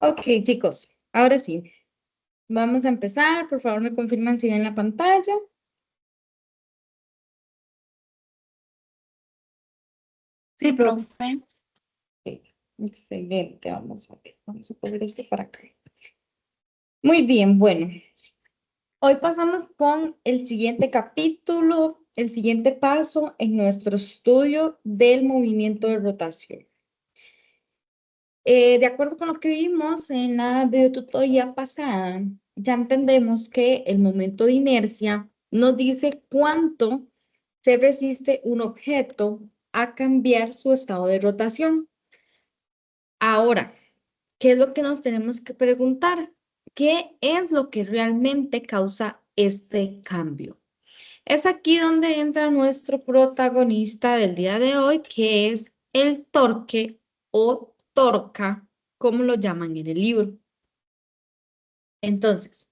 Ok, chicos, ahora sí, vamos a empezar. Por favor, me confirman si ven la pantalla. Sí, profe. Ok, excelente, vamos a ver, vamos a poner esto para acá. Muy bien, bueno, hoy pasamos con el siguiente capítulo, el siguiente paso en nuestro estudio del movimiento de rotación. De acuerdo con lo que vimos en la videotutoría pasada, ya entendemos que el momento de inercia nos dice cuánto se resiste un objeto a cambiar su estado de rotación. Ahora, ¿qué es lo que nos tenemos que preguntar? ¿Qué es lo que realmente causa este cambio? Es aquí donde entra nuestro protagonista del día de hoy, que es el torque o torca, como lo llaman en el libro. Entonces,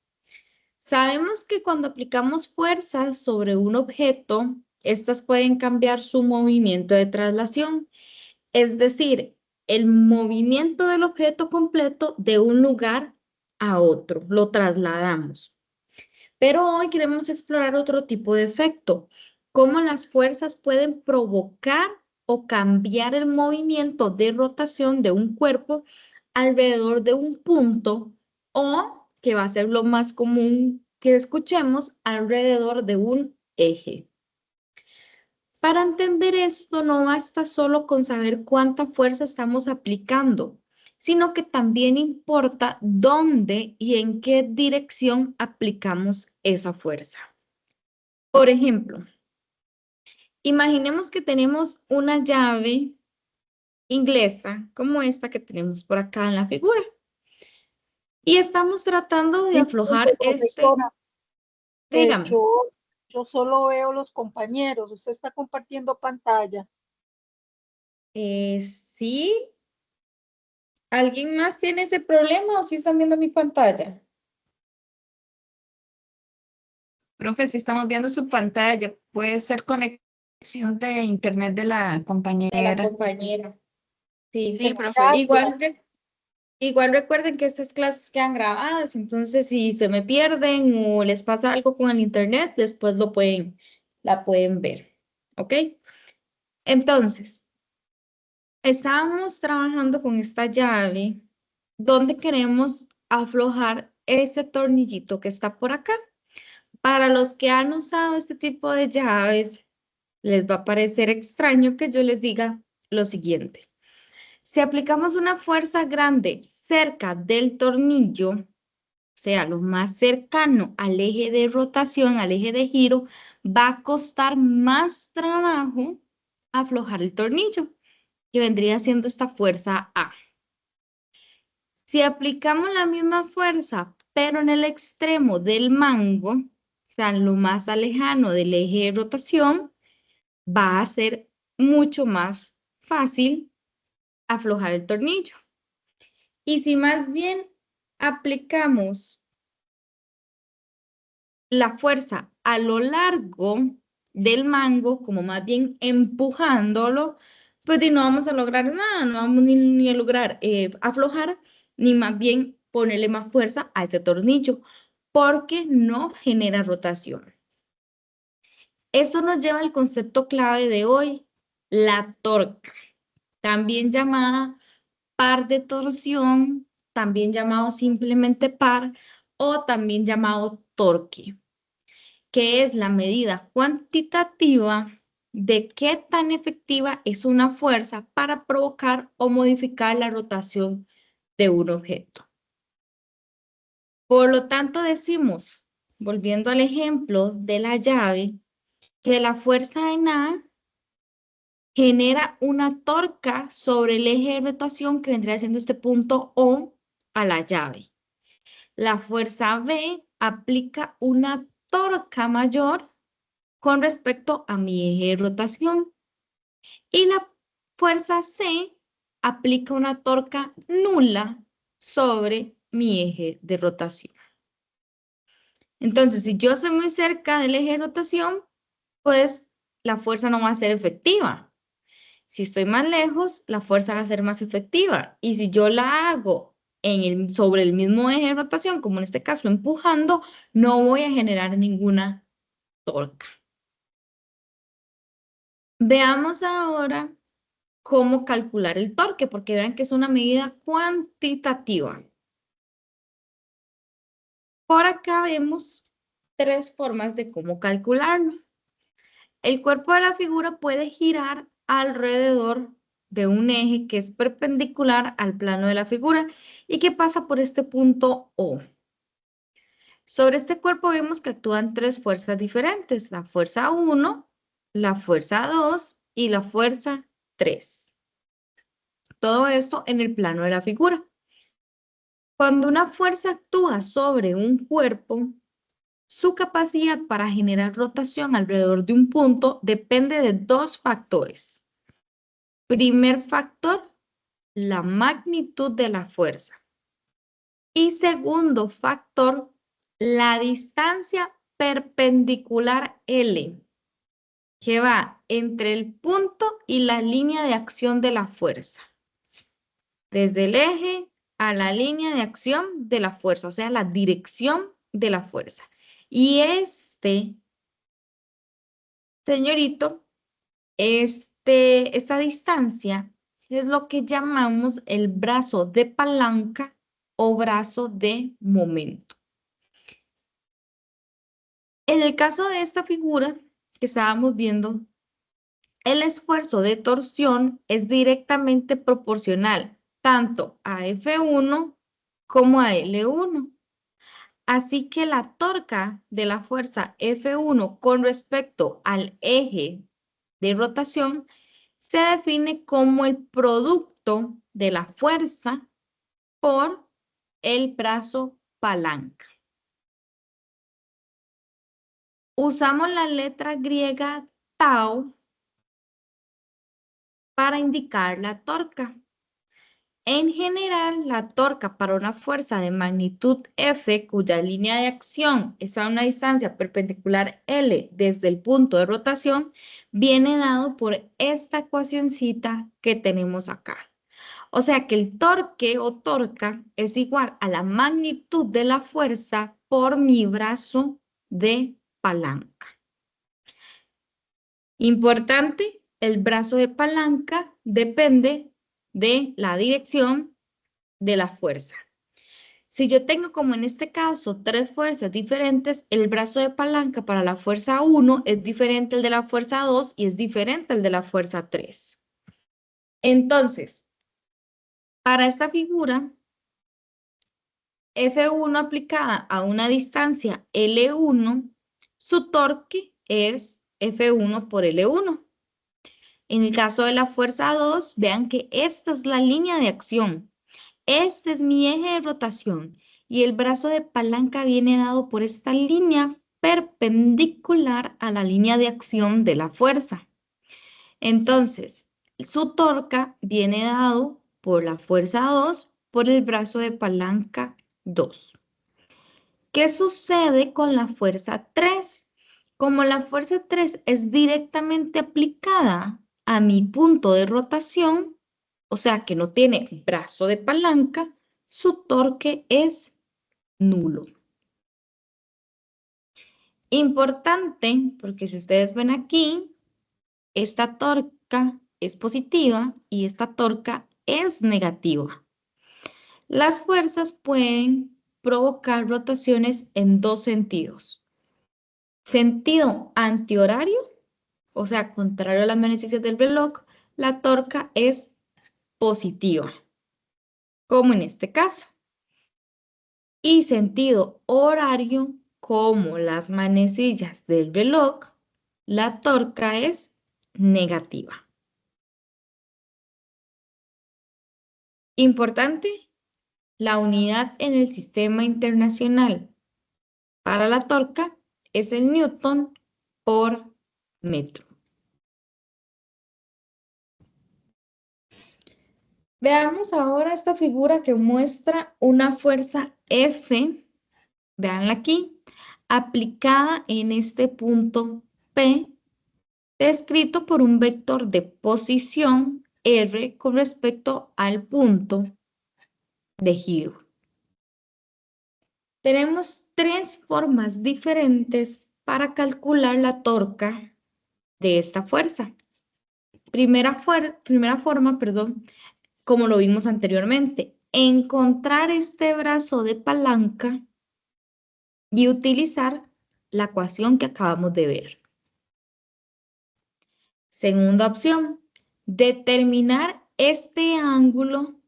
sabemos que cuando aplicamos fuerzas sobre un objeto, estas pueden cambiar su movimiento de traslación, es decir, el movimiento del objeto completo de un lugar a otro, lo trasladamos. Pero hoy queremos explorar otro tipo de efecto, cómo las fuerzas pueden provocar o cambiar el movimiento de rotación de un cuerpo alrededor de un punto o, que va a ser lo más común que escuchemos, alrededor de un eje. Para entender esto no basta solo con saber cuánta fuerza estamos aplicando, sino que también importa dónde y en qué dirección aplicamos esa fuerza. Por ejemplo, imaginemos que tenemos una llave inglesa como esta que tenemos por acá en la figura y estamos tratando de Disculpe, aflojar este, profesora, eh, dígame, yo, yo solo veo los compañeros, usted está compartiendo pantalla. ¿sí? ¿Alguien más tiene ese problema o sí están viendo mi pantalla? Profe, si estamos viendo su pantalla, puede ser conexión de internet de la De la compañera. compañera. Sí, Sí, profe. igual, Gracias. igual recuerden que estas clases quedan grabadas, entonces si se me pierden o les pasa algo con el internet, después la pueden ver, ¿ok? Entonces, estábamos trabajando con esta llave donde queremos aflojar ese tornillito que está por acá. Para los que han usado este tipo de llaves, les va a parecer extraño que yo les diga lo siguiente. Si aplicamos una fuerza grande cerca del tornillo, o sea, lo más cercano al eje de rotación, al eje de giro, va a costar más trabajo aflojar el tornillo, que vendría siendo esta fuerza A. Si aplicamos la misma fuerza, pero en el extremo del mango, o sea, lo más lejano del eje de rotación, va a ser mucho más fácil aflojar el tornillo. Y si más bien aplicamos la fuerza a lo largo del mango, como más bien empujándolo, pues no vamos a lograr nada, no vamos ni a lograr aflojar, ni más bien ponerle más fuerza a ese tornillo, porque no genera rotación. Eso nos lleva al concepto clave de hoy, la torca, también llamada par de torsión, también llamado simplemente par o también llamado torque, que es la medida cuantitativa de qué tan efectiva es una fuerza para provocar o modificar la rotación de un objeto. Por lo tanto, decimos, volviendo al ejemplo de la llave, que la fuerza en A genera una torca sobre el eje de rotación que vendría siendo este punto O a la llave. La fuerza B aplica una torca mayor con respecto a mi eje de rotación y la fuerza C aplica una torca nula sobre mi eje de rotación. Entonces, si yo soy muy cerca del eje de rotación, pues la fuerza no va a ser efectiva. Si estoy más lejos, la fuerza va a ser más efectiva. Y si yo la hago sobre el mismo eje de rotación, como en este caso empujando, no voy a generar ninguna torca. Veamos ahora cómo calcular el torque, porque vean que es una medida cuantitativa. Por acá vemos tres formas de cómo calcularlo. El cuerpo de la figura puede girar alrededor de un eje que es perpendicular al plano de la figura y que pasa por este punto O. Sobre este cuerpo vemos que actúan tres fuerzas diferentes, la fuerza 1, la fuerza 2 y la fuerza 3. Todo esto en el plano de la figura. Cuando una fuerza actúa sobre un cuerpo, su capacidad para generar rotación alrededor de un punto depende de dos factores. Primer factor, la magnitud de la fuerza. Y segundo factor, la distancia perpendicular L, que va entre el punto y la línea de acción de la fuerza. Desde el eje a la línea de acción de la fuerza, o sea, la dirección de la fuerza. Y señorito, esta distancia es lo que llamamos el brazo de palanca o brazo de momento. En el caso de esta figura que estábamos viendo, el esfuerzo de torsión es directamente proporcional tanto a F1 como a L1. Así que la torca de la fuerza F1 con respecto al eje de rotación se define como el producto de la fuerza por el brazo palanca. Usamos la letra griega tau para indicar la torca. En general, la torca para una fuerza de magnitud F, cuya línea de acción es a una distancia perpendicular L desde el punto de rotación, viene dado por esta ecuacioncita que tenemos acá. O sea que el torque o torca es igual a la magnitud de la fuerza por mi brazo de palanca. Importante, el brazo de palanca depende de la dirección de la fuerza. Si yo tengo, como en este caso, tres fuerzas diferentes, el brazo de palanca para la fuerza 1 es diferente al de la fuerza 2 y es diferente al de la fuerza 3. Entonces, para esta figura, F1 aplicada a una distancia L1, su torque es F1 por L1. En el caso de la fuerza 2, vean que esta es la línea de acción. Este es mi eje de rotación y el brazo de palanca viene dado por esta línea perpendicular a la línea de acción de la fuerza. Entonces, su torca viene dado por la fuerza 2 por el brazo de palanca 2. ¿Qué sucede con la fuerza 3? Como la fuerza 3 es directamente aplicada a mi punto de rotación, o sea que no tiene brazo de palanca, su torque es nulo. Importante, porque si ustedes ven aquí, esta torca es positiva y esta torca es negativa. Las fuerzas pueden provocar rotaciones en dos sentidos. Sentido antihorario, o sea, contrario a las manecillas del reloj, la torca es positiva, como en este caso. Y sentido horario, como las manecillas del reloj, la torca es negativa. Importante, la unidad en el sistema internacional para la torca es el newton por metro. Veamos ahora esta figura que muestra una fuerza F, véanla aquí, aplicada en este punto P, descrito por un vector de posición R con respecto al punto de giro. Tenemos tres formas diferentes para calcular la torca de esta fuerza. Primera forma, como lo vimos anteriormente, encontrar este brazo de palanca y utilizar la ecuación que acabamos de ver. Segunda opción, determinar este ángulo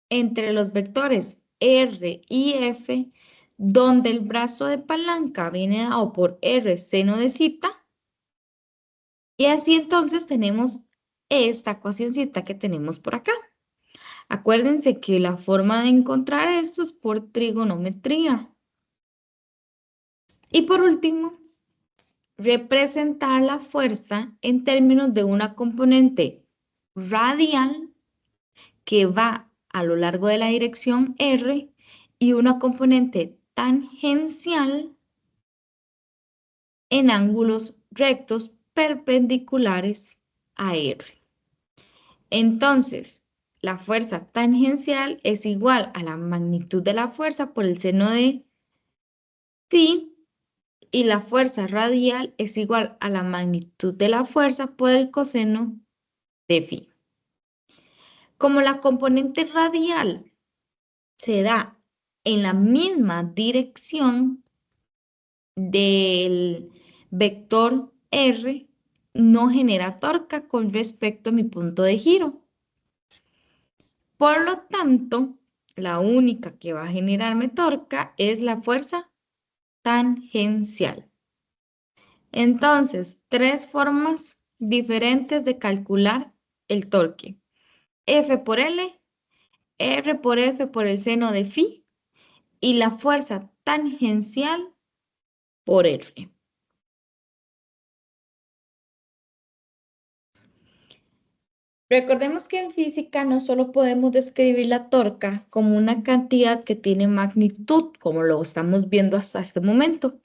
entre los vectores R y F, donde el brazo de palanca viene dado por R seno de θ, y así entonces tenemos esta ecuacióncita que tenemos por acá. Acuérdense que la forma de encontrar esto es por trigonometría. Y por último, representar la fuerza en términos de una componente radial que va a lo largo de la dirección R y una componente tangencial en ángulos rectos perpendiculares a R. Entonces, la fuerza tangencial es igual a la magnitud de la fuerza por el seno de phi, y la fuerza radial es igual a la magnitud de la fuerza por el coseno de phi. Como la componente radial se da en la misma dirección del vector R, no genera torca con respecto a mi punto de giro. Por lo tanto, la única que va a generarme torca es la fuerza tangencial. Entonces, tres formas diferentes de calcular el torque. F por L, R por F por el seno de phi y la fuerza tangencial por R. Recordemos que en física no solo podemos describir la torca como una cantidad que tiene magnitud, como lo estamos viendo hasta este momento,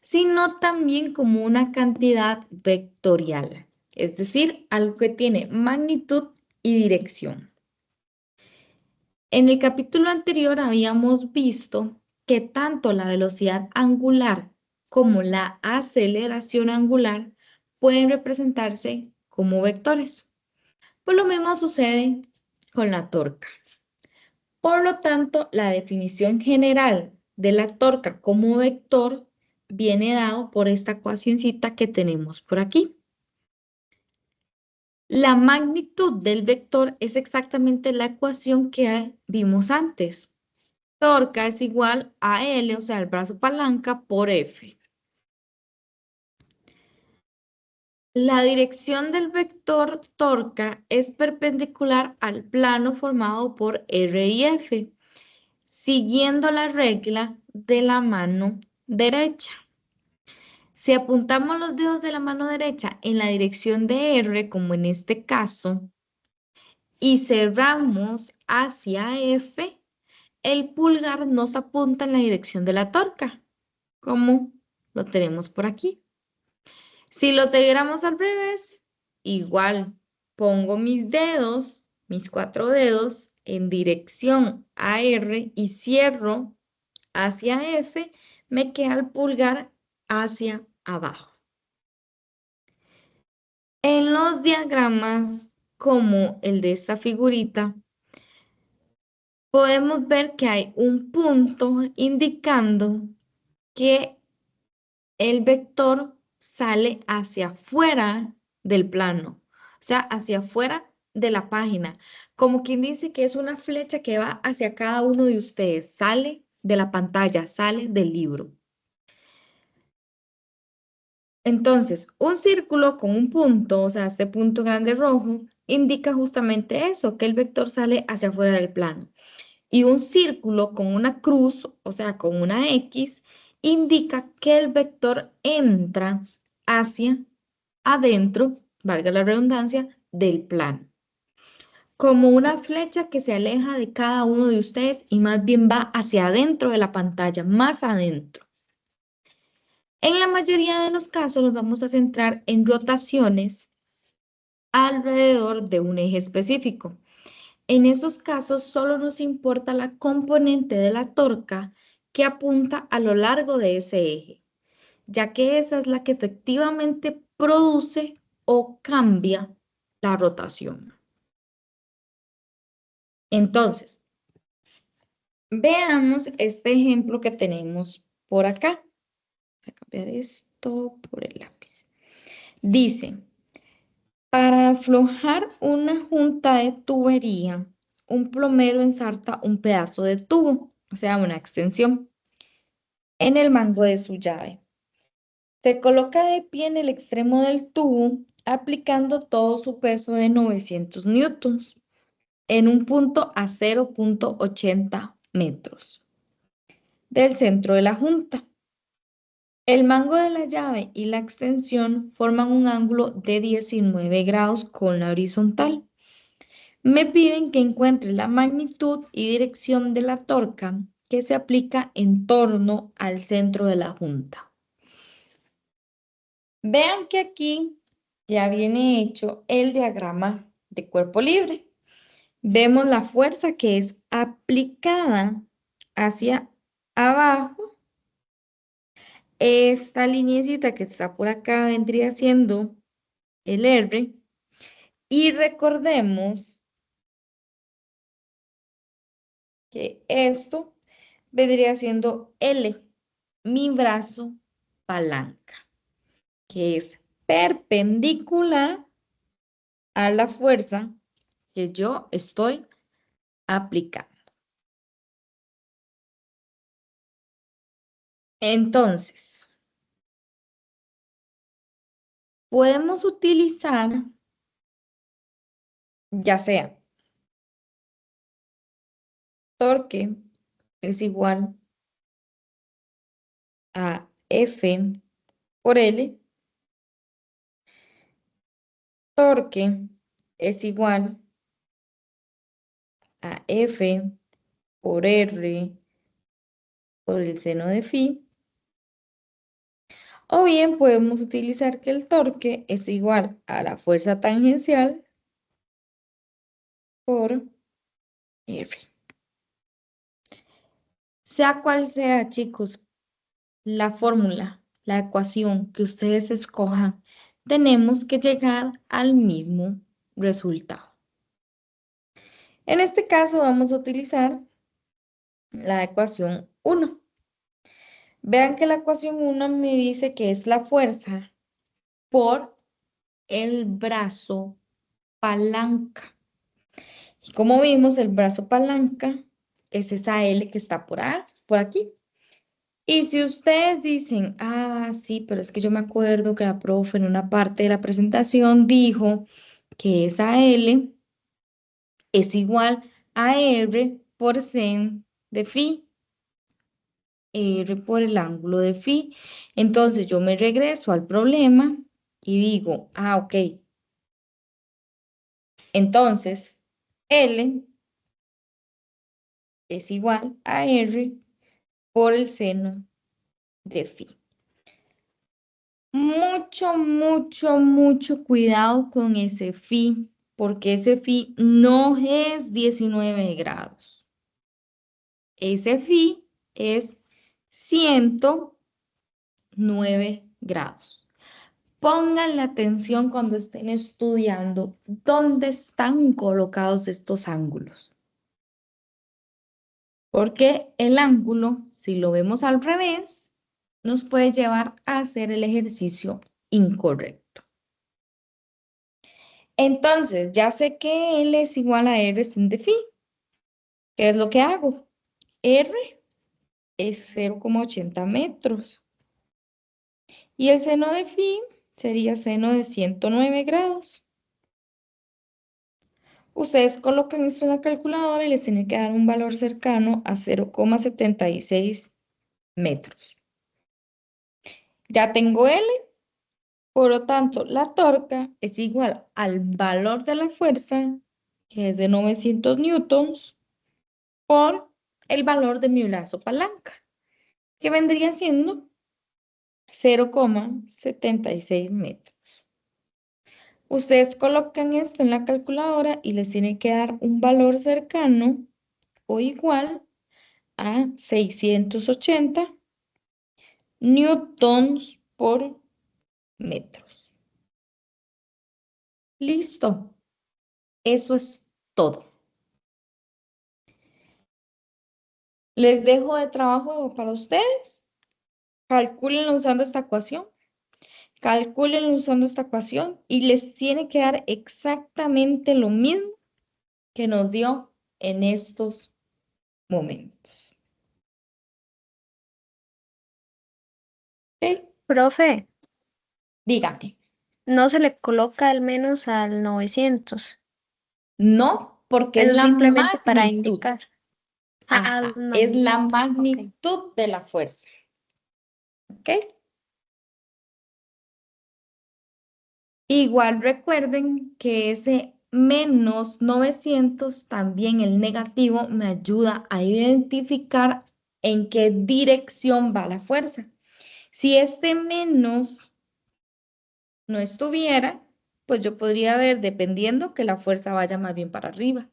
sino también como una cantidad vectorial, es decir, algo que tiene magnitud y dirección. En el capítulo anterior habíamos visto que tanto la velocidad angular como la aceleración angular pueden representarse como vectores. Pues lo mismo sucede con la torca. Por lo tanto, la definición general de la torca como vector viene dado por esta ecuacióncita que tenemos por aquí. La magnitud del vector es exactamente la ecuación que vimos antes. Torca es igual a L, o sea, el brazo palanca, por F. La dirección del vector torca es perpendicular al plano formado por R y F, siguiendo la regla de la mano derecha. Si apuntamos los dedos de la mano derecha en la dirección de R, como en este caso, y cerramos hacia F, el pulgar nos apunta en la dirección de la torca, como lo tenemos por aquí. Si lo tuviéramos al revés, igual pongo mis dedos, mis 4 dedos, en dirección a R y cierro hacia F, me queda el pulgar hacia abajo. En los diagramas como el de esta figurita, podemos ver que hay un punto indicando que el vector sale hacia afuera del plano, o sea, hacia afuera de la página, como quien dice que es una flecha que va hacia cada uno de ustedes, sale de la pantalla, sale del libro. Entonces, un círculo con un punto, o sea, este punto grande rojo, indica justamente eso, que el vector sale hacia afuera del plano. Y un círculo con una cruz, o sea, con una X, indica que el vector entra hacia adentro, valga la redundancia, del plano. Como una flecha que se aleja de cada uno de ustedes y más bien va hacia adentro de la pantalla, más adentro. En la mayoría de los casos nos vamos a centrar en rotaciones alrededor de un eje específico. En esos casos solo nos importa la componente de la torca que apunta a lo largo de ese eje, ya que esa es la que efectivamente produce o cambia la rotación. Entonces, veamos este ejemplo que tenemos por acá. Voy a cambiar esto por el lápiz. Dice, para aflojar una junta de tubería, un plomero ensarta un pedazo de tubo, o sea, una extensión, en el mango de su llave. Se coloca de pie en el extremo del tubo, aplicando todo su peso de 900 newtons en un punto a 0,80 metros del centro de la junta. El mango de la llave y la extensión forman un ángulo de 19 grados con la horizontal. Me piden que encuentre la magnitud y dirección de la torca que se aplica en torno al centro de la junta. Vean que aquí ya viene hecho el diagrama de cuerpo libre. Vemos la fuerza que es aplicada hacia abajo. Esta lineecita que está por acá vendría siendo el R. Y recordemos que esto vendría siendo L, mi brazo palanca, que es perpendicular a la fuerza que yo estoy aplicando. Entonces, podemos utilizar ya sea torque es igual a F por L, torque es igual a F por R por el seno de phi, o bien podemos utilizar que el torque es igual a la fuerza tangencial por R. Sea cual sea, chicos, la fórmula, la ecuación que ustedes escojan, tenemos que llegar al mismo resultado. En este caso vamos a utilizar la ecuación 1. Vean que la ecuación 1 me dice que es la fuerza por el brazo palanca. Y como vimos, el brazo palanca es esa L que está por aquí. Y si ustedes dicen, ah, sí, pero es que yo me acuerdo que la profe en una parte de la presentación dijo que esa L es igual a R por sen de phi. R por el ángulo de phi. Entonces yo me regreso al problema y digo, ah, ok. Entonces, L es igual a R por el seno de phi. Mucho cuidado con ese phi, porque ese phi no es 19 grados. Ese phi es 109 grados. Pónganle atención cuando estén estudiando dónde están colocados estos ángulos. Porque el ángulo, si lo vemos al revés, nos puede llevar a hacer el ejercicio incorrecto. Entonces, ya sé que L es igual a R sin de phi. ¿Qué es lo que hago? R es 0,80 metros. Y el seno de phi sería seno de 109 grados. Ustedes colocan esto en la calculadora y les tiene que dar un valor cercano a 0,76 metros. Ya tengo L, por lo tanto, la torca es igual al valor de la fuerza, que es de 900 newtons, por el valor de mi brazo palanca, que vendría siendo 0,76 metros. Ustedes colocan esto en la calculadora y les tiene que dar un valor cercano o igual a 680 newtons por metros. Listo. Eso es todo. Les dejo de trabajo para ustedes. Calcúlenlo usando esta ecuación. Calcúlenlo usando esta ecuación y les tiene que dar exactamente lo mismo que nos dio en estos momentos. ¿Ok? Profe, Dígame. no se le coloca el menos al 900. No, porque es Eso la simplemente para magnitud. indicar. Ajá, es la Ok. magnitud de la fuerza. ¿Ok? Igual recuerden que ese menos 900, también el negativo, me ayuda a identificar en qué dirección va la fuerza. Si este menos no estuviera, pues yo podría ver, dependiendo, que la fuerza vaya más bien para arriba.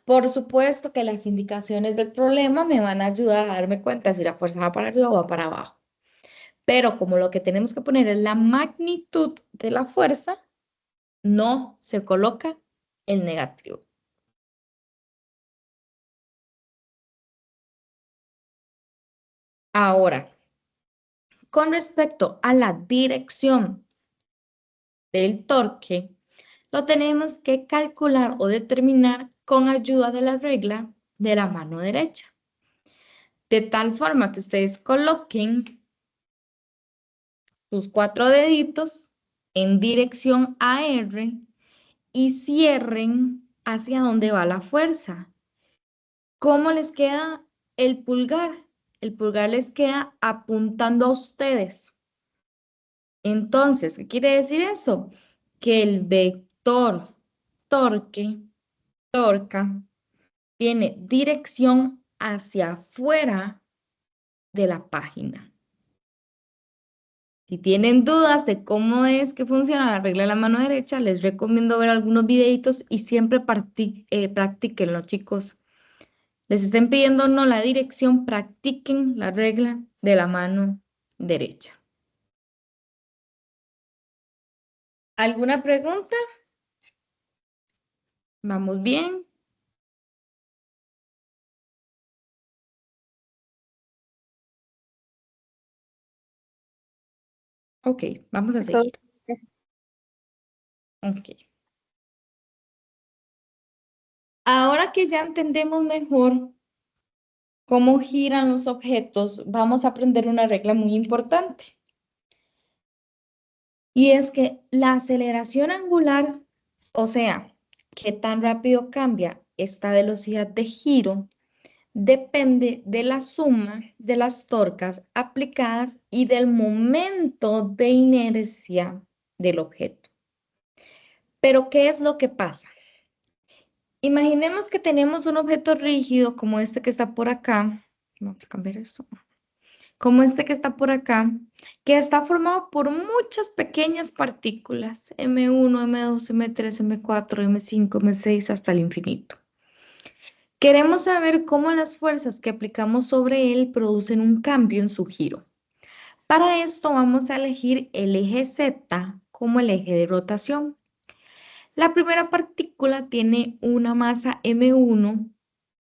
Por supuesto que las indicaciones del problema me van a ayudar a darme cuenta si la fuerza va para arriba o va para abajo. Pero como lo que tenemos que poner es la magnitud de la fuerza, no se coloca el negativo. Ahora, con respecto a la dirección del torque, lo tenemos que calcular o determinar con ayuda de la regla de la mano derecha. De tal forma que ustedes coloquen sus 4 deditos en dirección a R y cierren hacia donde va la fuerza. ¿Cómo les queda el pulgar? El pulgar les queda apuntando a ustedes. Entonces, ¿qué quiere decir eso? Que el vector torca, tiene dirección hacia afuera de la página. Si tienen dudas de cómo es que funciona la regla de la mano derecha, les recomiendo ver algunos videitos y siempre practíquenlo, chicos. Les estén pidiendo no la dirección, practiquen la regla de la mano derecha. ¿Alguna pregunta? ¿Vamos bien? Ok, vamos a seguir. Ok. Ahora que ya entendemos mejor cómo giran los objetos, vamos a aprender una regla muy importante. Y es que la aceleración angular, o sea, qué tan rápido cambia esta velocidad de giro, depende de la suma de las torcas aplicadas y del momento de inercia del objeto. Pero, ¿qué es lo que pasa? Imaginemos que tenemos un objeto rígido como este que está por acá. Vamos a cambiar esto. Como este que está por acá, que está formado por muchas pequeñas partículas, M1, M2, M3, M4, M5, M6, hasta el infinito. Queremos saber cómo las fuerzas que aplicamos sobre él producen un cambio en su giro. Para esto vamos a elegir el eje Z como el eje de rotación. La primera partícula tiene una masa M1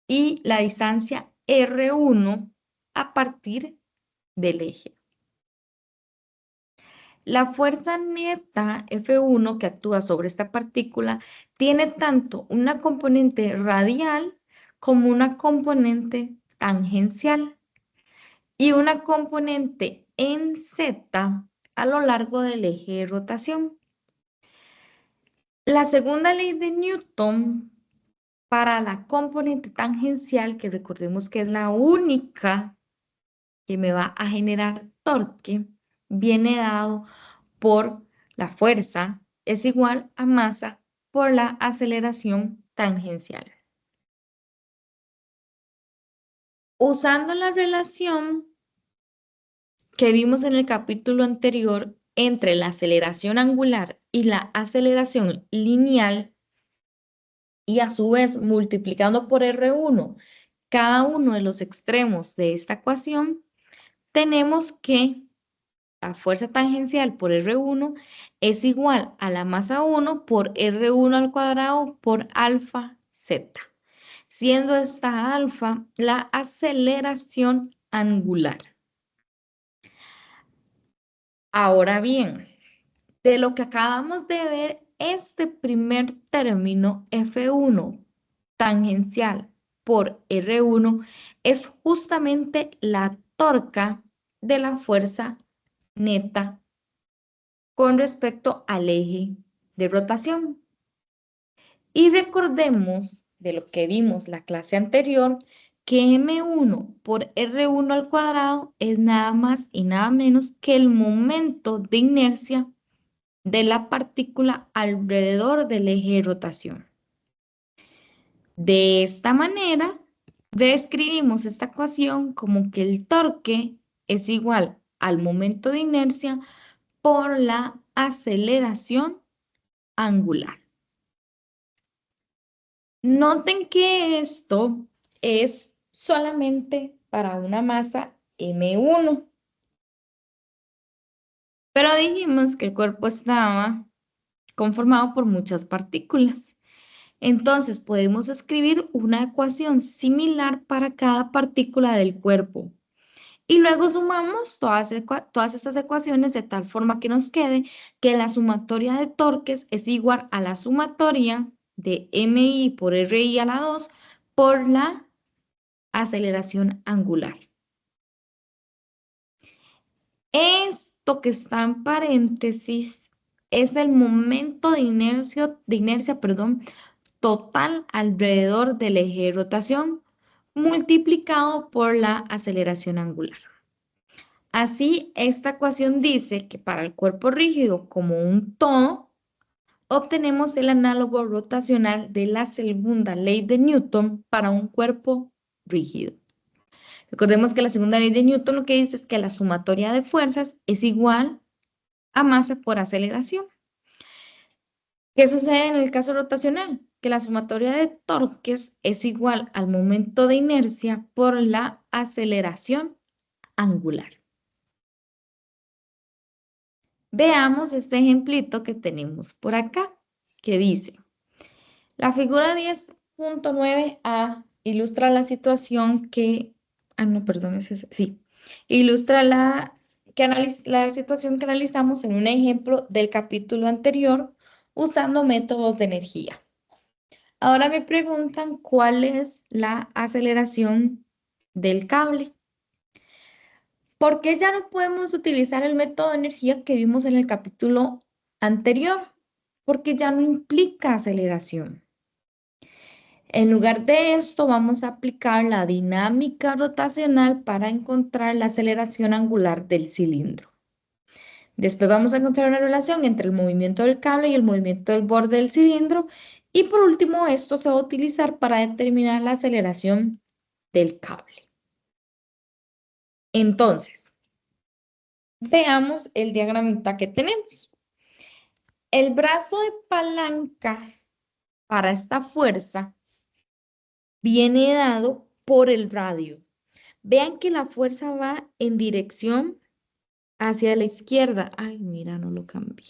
y la distancia R1 a partir del eje. La fuerza neta F1 que actúa sobre esta partícula tiene tanto una componente radial como una componente tangencial y una componente en Z a lo largo del eje de rotación. La segunda ley de Newton para la componente tangencial, que recordemos que es la única que me va a generar torque, viene dado por la fuerza es igual a masa por la aceleración tangencial. Usando la relación que vimos en el capítulo anterior, entre la aceleración angular y la aceleración lineal, y a su vez multiplicando por R1 cada uno de los extremos de esta ecuación, tenemos que la fuerza tangencial por R1 es igual a la masa 1 por R1 al cuadrado por alfa z, siendo esta alfa la aceleración angular. Ahora bien, de lo que acabamos de ver, este primer término F1 tangencial por R1 es justamente la torca de la fuerza neta con respecto al eje de rotación. Y recordemos de lo que vimos la clase anterior, que M1 por R1 al cuadrado es nada más y nada menos que el momento de inercia de la partícula alrededor del eje de rotación. De esta manera, reescribimos esta ecuación como que el torque es igual al momento de inercia por la aceleración angular. Noten que esto es solamente para una masa M1, pero dijimos que el cuerpo estaba conformado por muchas partículas. Entonces podemos escribir una ecuación similar para cada partícula del cuerpo. Y luego sumamos todas estas ecuaciones de tal forma que nos quede que la sumatoria de torques es igual a la sumatoria de MI por RI a la 2 por la aceleración angular. Esto que está en paréntesis es el momento de inercia, total alrededor del eje de rotación multiplicado por la aceleración angular. Así, esta ecuación dice que para el cuerpo rígido como un todo, obtenemos el análogo rotacional de la segunda ley de Newton para un cuerpo rígido. Recordemos que la segunda ley de Newton lo que dice es que la sumatoria de fuerzas es igual a masa por aceleración. ¿Qué sucede en el caso rotacional? Que la sumatoria de torques es igual al momento de inercia por la aceleración angular. Veamos este ejemplito que tenemos por acá, que dice, la figura 10.9a ilustra la situación que, ilustra la situación que analizamos en un ejemplo del capítulo anterior usando métodos de energía. Ahora me preguntan cuál es la aceleración del cable. ¿Por qué ya no podemos utilizar el método de energía que vimos en el capítulo anterior? Porque ya no implica aceleración. En lugar de esto, vamos a aplicar la dinámica rotacional para encontrar la aceleración angular del cilindro. Después vamos a encontrar una relación entre el movimiento del cable y el movimiento del borde del cilindro. Y por último, esto se va a utilizar para determinar la aceleración del cable. Entonces, veamos el diagramita que tenemos. El brazo de palanca para esta fuerza viene dado por el radio. Vean que la fuerza va en dirección hacia la izquierda. Ay, mira, no lo cambié.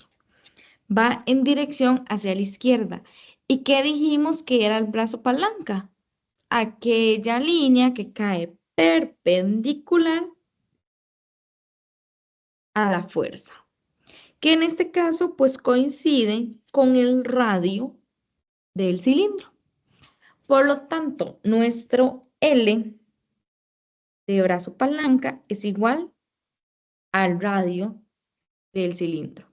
Va en dirección hacia la izquierda. ¿Y qué dijimos que era el brazo palanca? Aquella línea que cae perpendicular a la fuerza, que en este caso pues coincide con el radio del cilindro. Por lo tanto, nuestro L de brazo palanca es igual al radio del cilindro.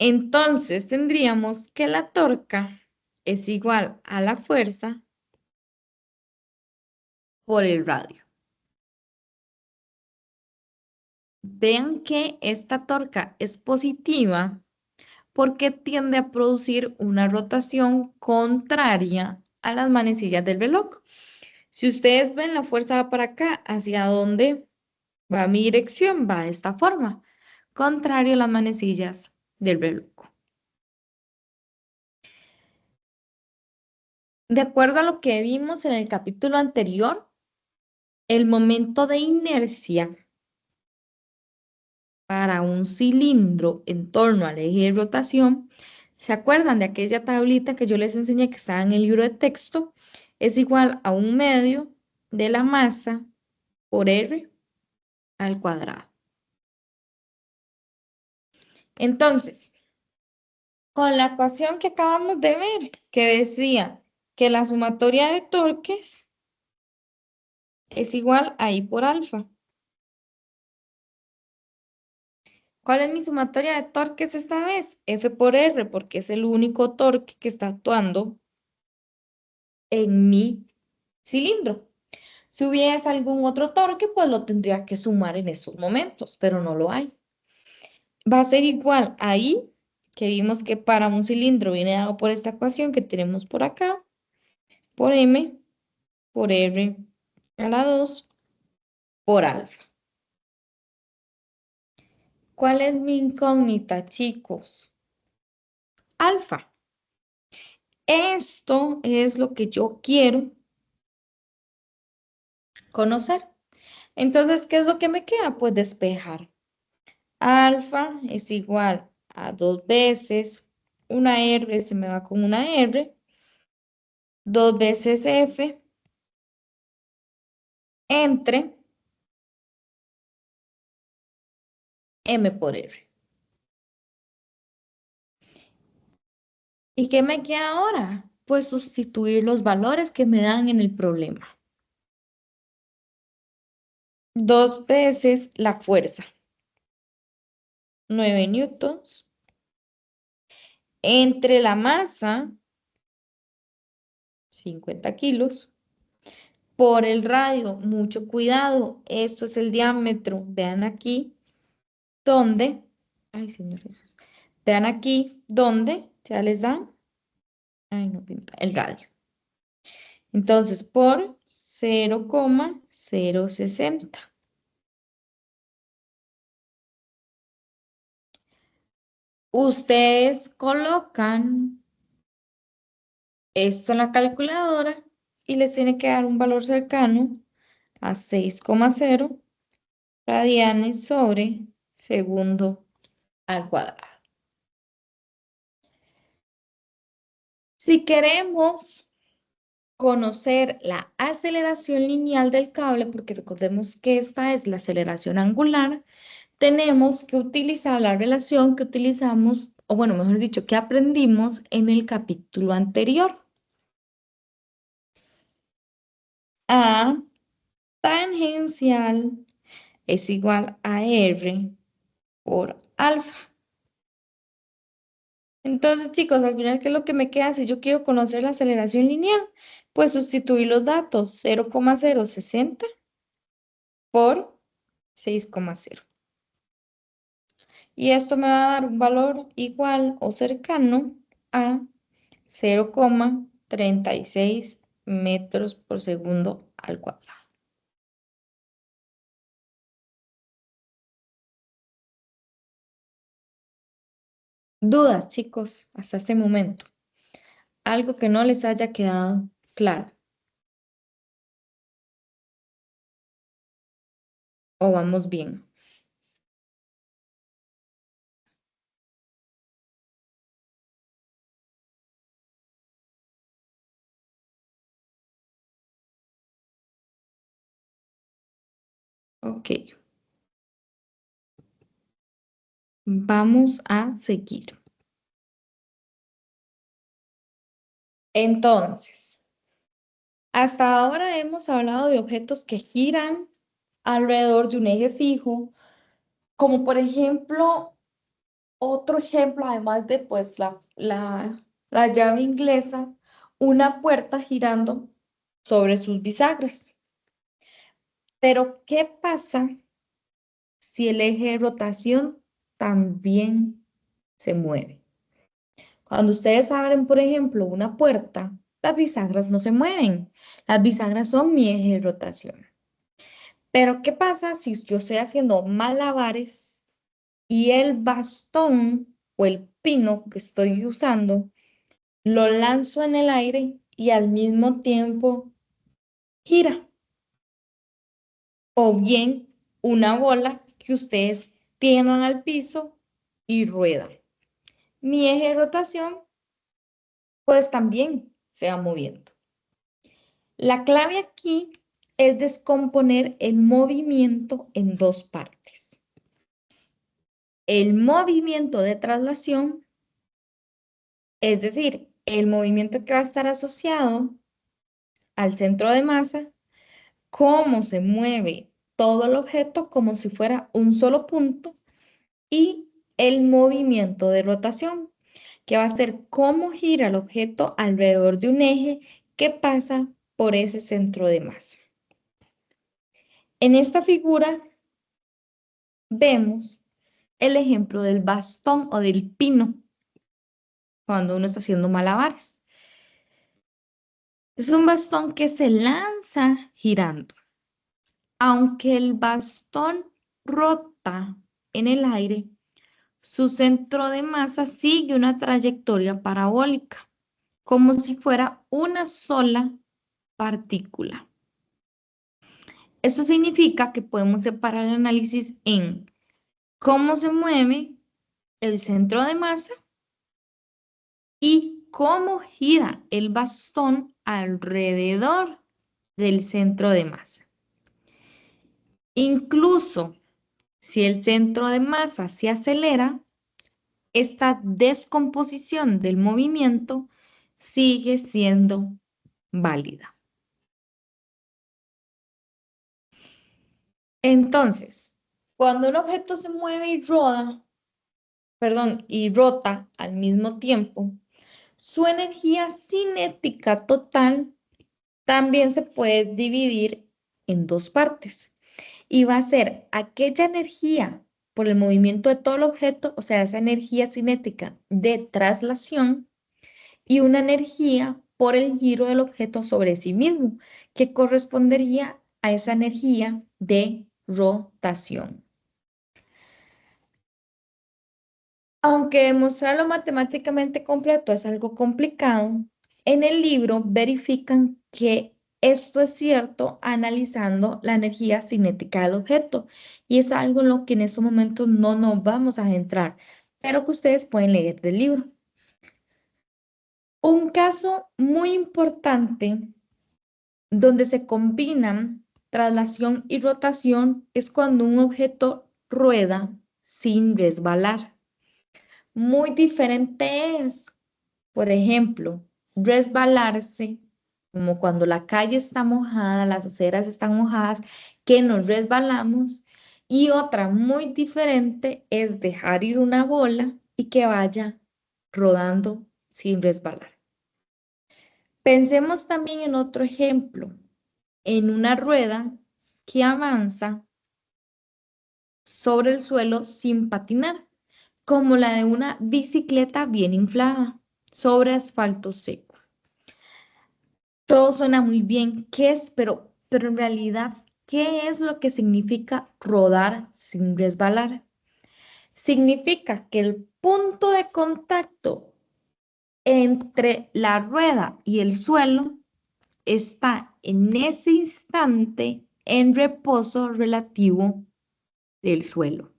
Entonces tendríamos que la torca es igual a la fuerza por el radio. Vean que esta torca es positiva porque tiende a producir una rotación contraria a las manecillas del reloj. Si ustedes ven, la fuerza va para acá, ¿hacia dónde Va mi dirección, va de esta forma, contrario a las manecillas del reloj. De acuerdo a lo que vimos en el capítulo anterior, el momento de inercia para un cilindro en torno al eje de rotación, ¿se acuerdan de aquella tablita que yo les enseñé que estaba en el libro de texto? Es igual a 1/2 de la masa por R al cuadrado. Entonces, con la ecuación que acabamos de ver, que decía que la sumatoria de torques es igual a I por alfa. ¿Cuál es mi sumatoria de torques esta vez? F por R, porque es el único torque que está actuando en mi cilindro. Si hubiese algún otro torque, pues lo tendría que sumar en estos momentos, pero no lo hay. Va a ser igual a I, que vimos que para un cilindro viene dado por esta ecuación que tenemos por acá, por M, por R a la 2, por alfa. ¿Cuál es mi incógnita, chicos? Alfa. Esto es lo que yo quiero conocer. Entonces, ¿qué es lo que me queda? Pues despejar. Alfa es igual a 2 veces una R, se me va con una R, 2 veces F entre M por R. ¿Y qué me queda ahora? Pues sustituir los valores que me dan en el problema. 2 veces la fuerza, 9 newtons, entre la masa, 50 kilos, por el radio, mucho cuidado, esto es el diámetro, vean aquí, donde, ay Señor Jesús, vean aquí, donde, ya les dan, ay no pinta, el radio. Entonces, por 0,060. Ustedes colocan esto en la calculadora y les tiene que dar un valor cercano a 6,0 radianes sobre segundo al cuadrado. Si queremos conocer la aceleración lineal del cable, porque recordemos que esta es la aceleración angular, tenemos que utilizar la relación que utilizamos, o bueno, mejor dicho, que aprendimos en el capítulo anterior. A tangencial es igual a R por alfa. Entonces, chicos, al final, ¿qué es lo que me queda si yo quiero conocer la aceleración lineal? Pues sustituir los datos 0,060 por 6,0. Y esto me va a dar un valor igual o cercano a 0,36 metros por segundo al cuadrado. Dudas, chicos, hasta este momento. Algo que no les haya quedado claro. O vamos bien. Ok. Vamos a seguir. Entonces, hasta ahora hemos hablado de objetos que giran alrededor de un eje fijo, como por ejemplo, otro ejemplo, además de pues la llave inglesa, una puerta girando sobre sus bisagras. Pero, ¿qué pasa si el eje de rotación también se mueve? Cuando ustedes abren, por ejemplo, una puerta, las bisagras no se mueven. Las bisagras son mi eje de rotación. Pero ¿qué pasa si yo estoy haciendo malabares y el bastón o el pino que estoy usando lo lanzo en el aire y al mismo tiempo gira? O bien una bola que ustedes tiran al piso y rueda. Mi eje de rotación pues también se va moviendo. La clave aquí es descomponer el movimiento en dos partes. El movimiento de traslación, es decir, el movimiento que va a estar asociado al centro de masa, cómo se mueve todo el objeto como si fuera un solo punto, y el movimiento de rotación, que va a ser cómo gira el objeto alrededor de un eje que pasa por ese centro de masa. En esta figura vemos el ejemplo del bastón o del pino cuando uno está haciendo malabares. Es un bastón que se lanza girando. Aunque el bastón rota en el aire, su centro de masa sigue una trayectoria parabólica, como si fuera una sola partícula. Esto significa que podemos separar el análisis en cómo se mueve el centro de masa y cómo gira el bastón alrededor del centro de masa. Incluso si el centro de masa se acelera, esta descomposición del movimiento sigue siendo válida. Entonces, cuando un objeto se mueve y rota al mismo tiempo, su energía cinética total también se puede dividir en dos partes. Y va a ser aquella energía por el movimiento de todo el objeto, o sea, esa energía cinética de traslación, y una energía por el giro del objeto sobre sí mismo, que correspondería a esa energía de rotación. Aunque demostrarlo matemáticamente completo es algo complicado, en el libro verifican que esto es cierto analizando la energía cinética del objeto, y es algo en lo que en estos momentos no nos vamos a entrar, pero que ustedes pueden leer del libro. Un caso muy importante donde se combinan traslación y rotación es cuando un objeto rueda sin resbalar. Muy diferente es, por ejemplo, resbalarse, como cuando la calle está mojada, las aceras están mojadas, que nos resbalamos, y otra muy diferente es dejar ir una bola y que vaya rodando sin resbalar. Pensemos también en otro ejemplo, en una rueda que avanza sobre el suelo sin patinar, como la de una bicicleta bien inflada sobre asfalto seco. Todo suena muy bien, ¿qué es? Pero en realidad, ¿qué es lo que significa rodar sin resbalar? Significa que el punto de contacto entre la rueda y el suelo está en ese instante en reposo relativo del suelo.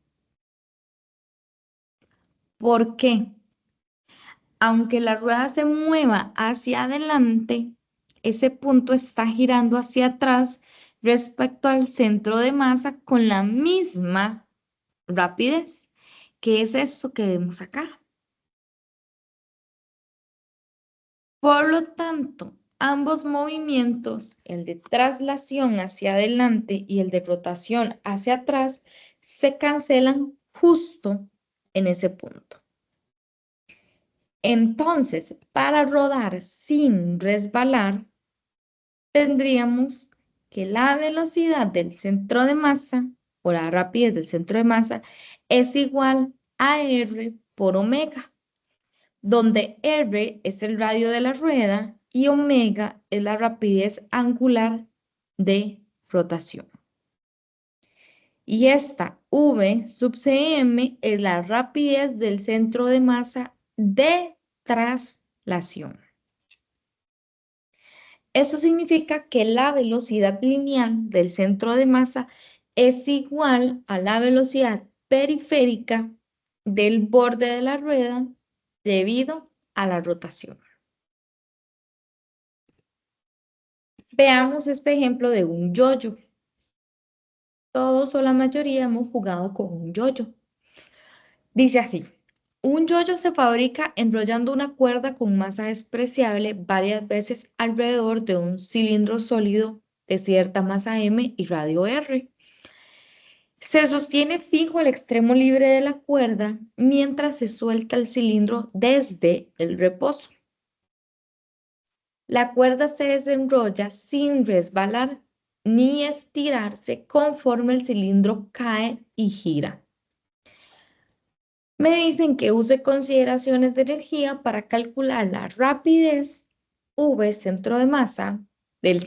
¿Por qué? Aunque la rueda se mueva hacia adelante, ese punto está girando hacia atrás respecto al centro de masa con la misma rapidez, que es esto que vemos acá. Por lo tanto, ambos movimientos, el de traslación hacia adelante y el de rotación hacia atrás, se cancelan justo en ese punto. Entonces, para rodar sin resbalar, tendríamos que la velocidad del centro de masa o la rapidez del centro de masa es igual a R por omega, donde R es el radio de la rueda y omega es la rapidez angular de rotación. Y esta V sub cm es la rapidez del centro de masa de traslación. Eso significa que la velocidad lineal del centro de masa es igual a la velocidad periférica del borde de la rueda debido a la rotación. Veamos este ejemplo de un yoyo. Todos o la mayoría hemos jugado con un yoyo. Dice así, un yoyo se fabrica enrollando una cuerda con masa despreciable varias veces alrededor de un cilindro sólido de cierta masa m y radio r. Se sostiene fijo el extremo libre de la cuerda mientras se suelta el cilindro desde el reposo. La cuerda se desenrolla sin resbalar ni estirarse conforme el cilindro cae y gira. Me dicen que use consideraciones de energía para calcular la rapidez V centro de masa del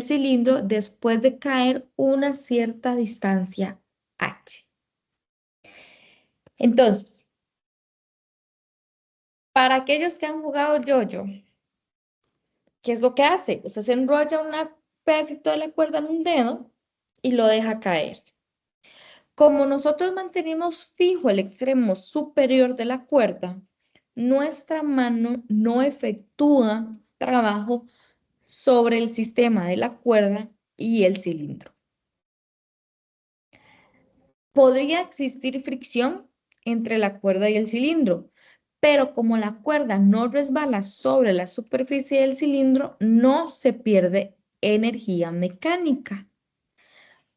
cilindro después de caer una cierta distancia h. Entonces, para aquellos que han jugado yo-yo, ¿qué es lo que hace? Usted se enrolla un pedacito de la cuerda en un dedo y lo deja caer. Como nosotros mantenemos fijo el extremo superior de la cuerda, nuestra mano no efectúa trabajo sobre el sistema de la cuerda y el cilindro. Podría existir fricción entre la cuerda y el cilindro, pero como la cuerda no resbala sobre la superficie del cilindro, no se pierde energía mecánica.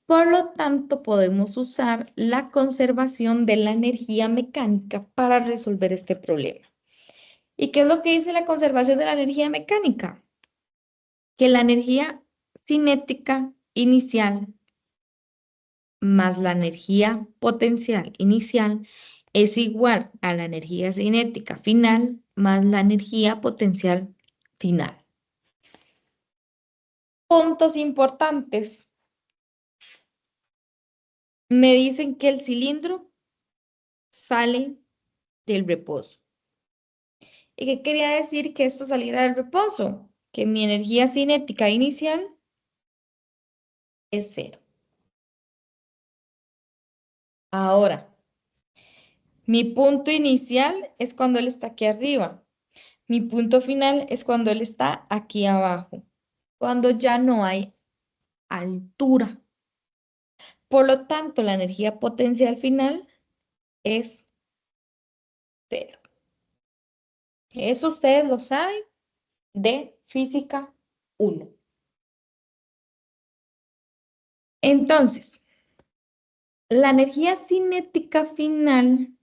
Por lo tanto, podemos usar la conservación de la energía mecánica para resolver este problema. ¿Y qué es lo que dice la conservación de la energía mecánica? Que la energía cinética inicial más la energía potencial inicial es igual a la energía cinética final más la energía potencial final. Puntos importantes. Me dicen que el cilindro sale del reposo. ¿Y qué quería decir que esto saliera del reposo? Que mi energía cinética inicial es 0. Ahora, mi punto inicial es cuando él está aquí arriba. Mi punto final es cuando él está aquí abajo. Cuando ya no hay altura. Por lo tanto, la energía potencial final es 0. Eso ustedes lo saben de física 1. Entonces, la energía cinética final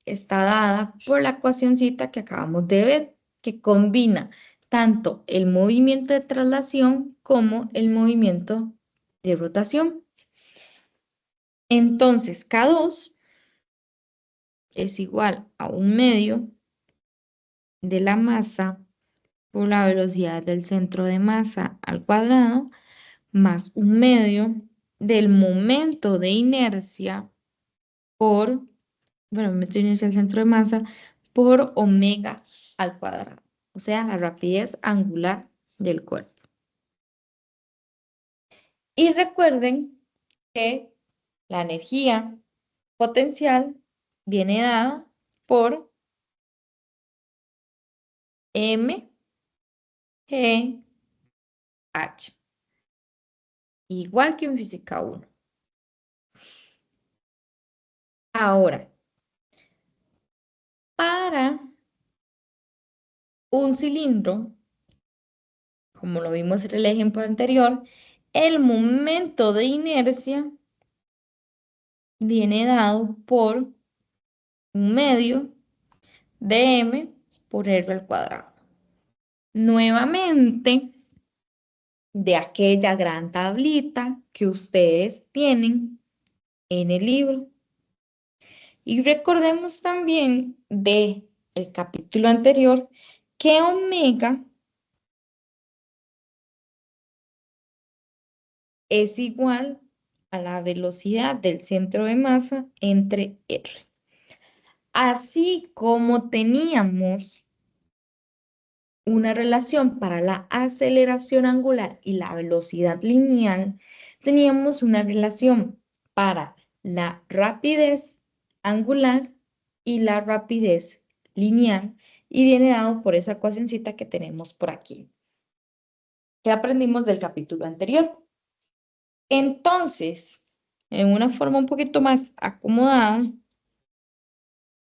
está dada por la ecuacioncita que acabamos de ver, que combina tanto el movimiento de traslación como el movimiento de rotación. Entonces, K2 es igual a 1/2 de la masa por la velocidad del centro de masa al cuadrado, más 1/2 del momento de inercia por, bueno, momento de inercia del centro de masa por omega al cuadrado, o sea, la rapidez angular del cuerpo. Y recuerden que la energía potencial viene dada por mg h, igual que en física 1. Ahora, para un cilindro, como lo vimos en el ejemplo anterior, el momento de inercia viene dado por 1/2 de m por r al cuadrado. Nuevamente, de aquella gran tablita que ustedes tienen en el libro. Y recordemos también del capítulo anterior que omega es igual a la velocidad del centro de masa entre R. Así como teníamos una relación para la aceleración angular y la velocidad lineal, teníamos una relación para la rapidez angular y la rapidez lineal, y viene dado por esa ecuacioncita que tenemos por aquí, que aprendimos del capítulo anterior. Entonces, en una forma un poquito más acomodada,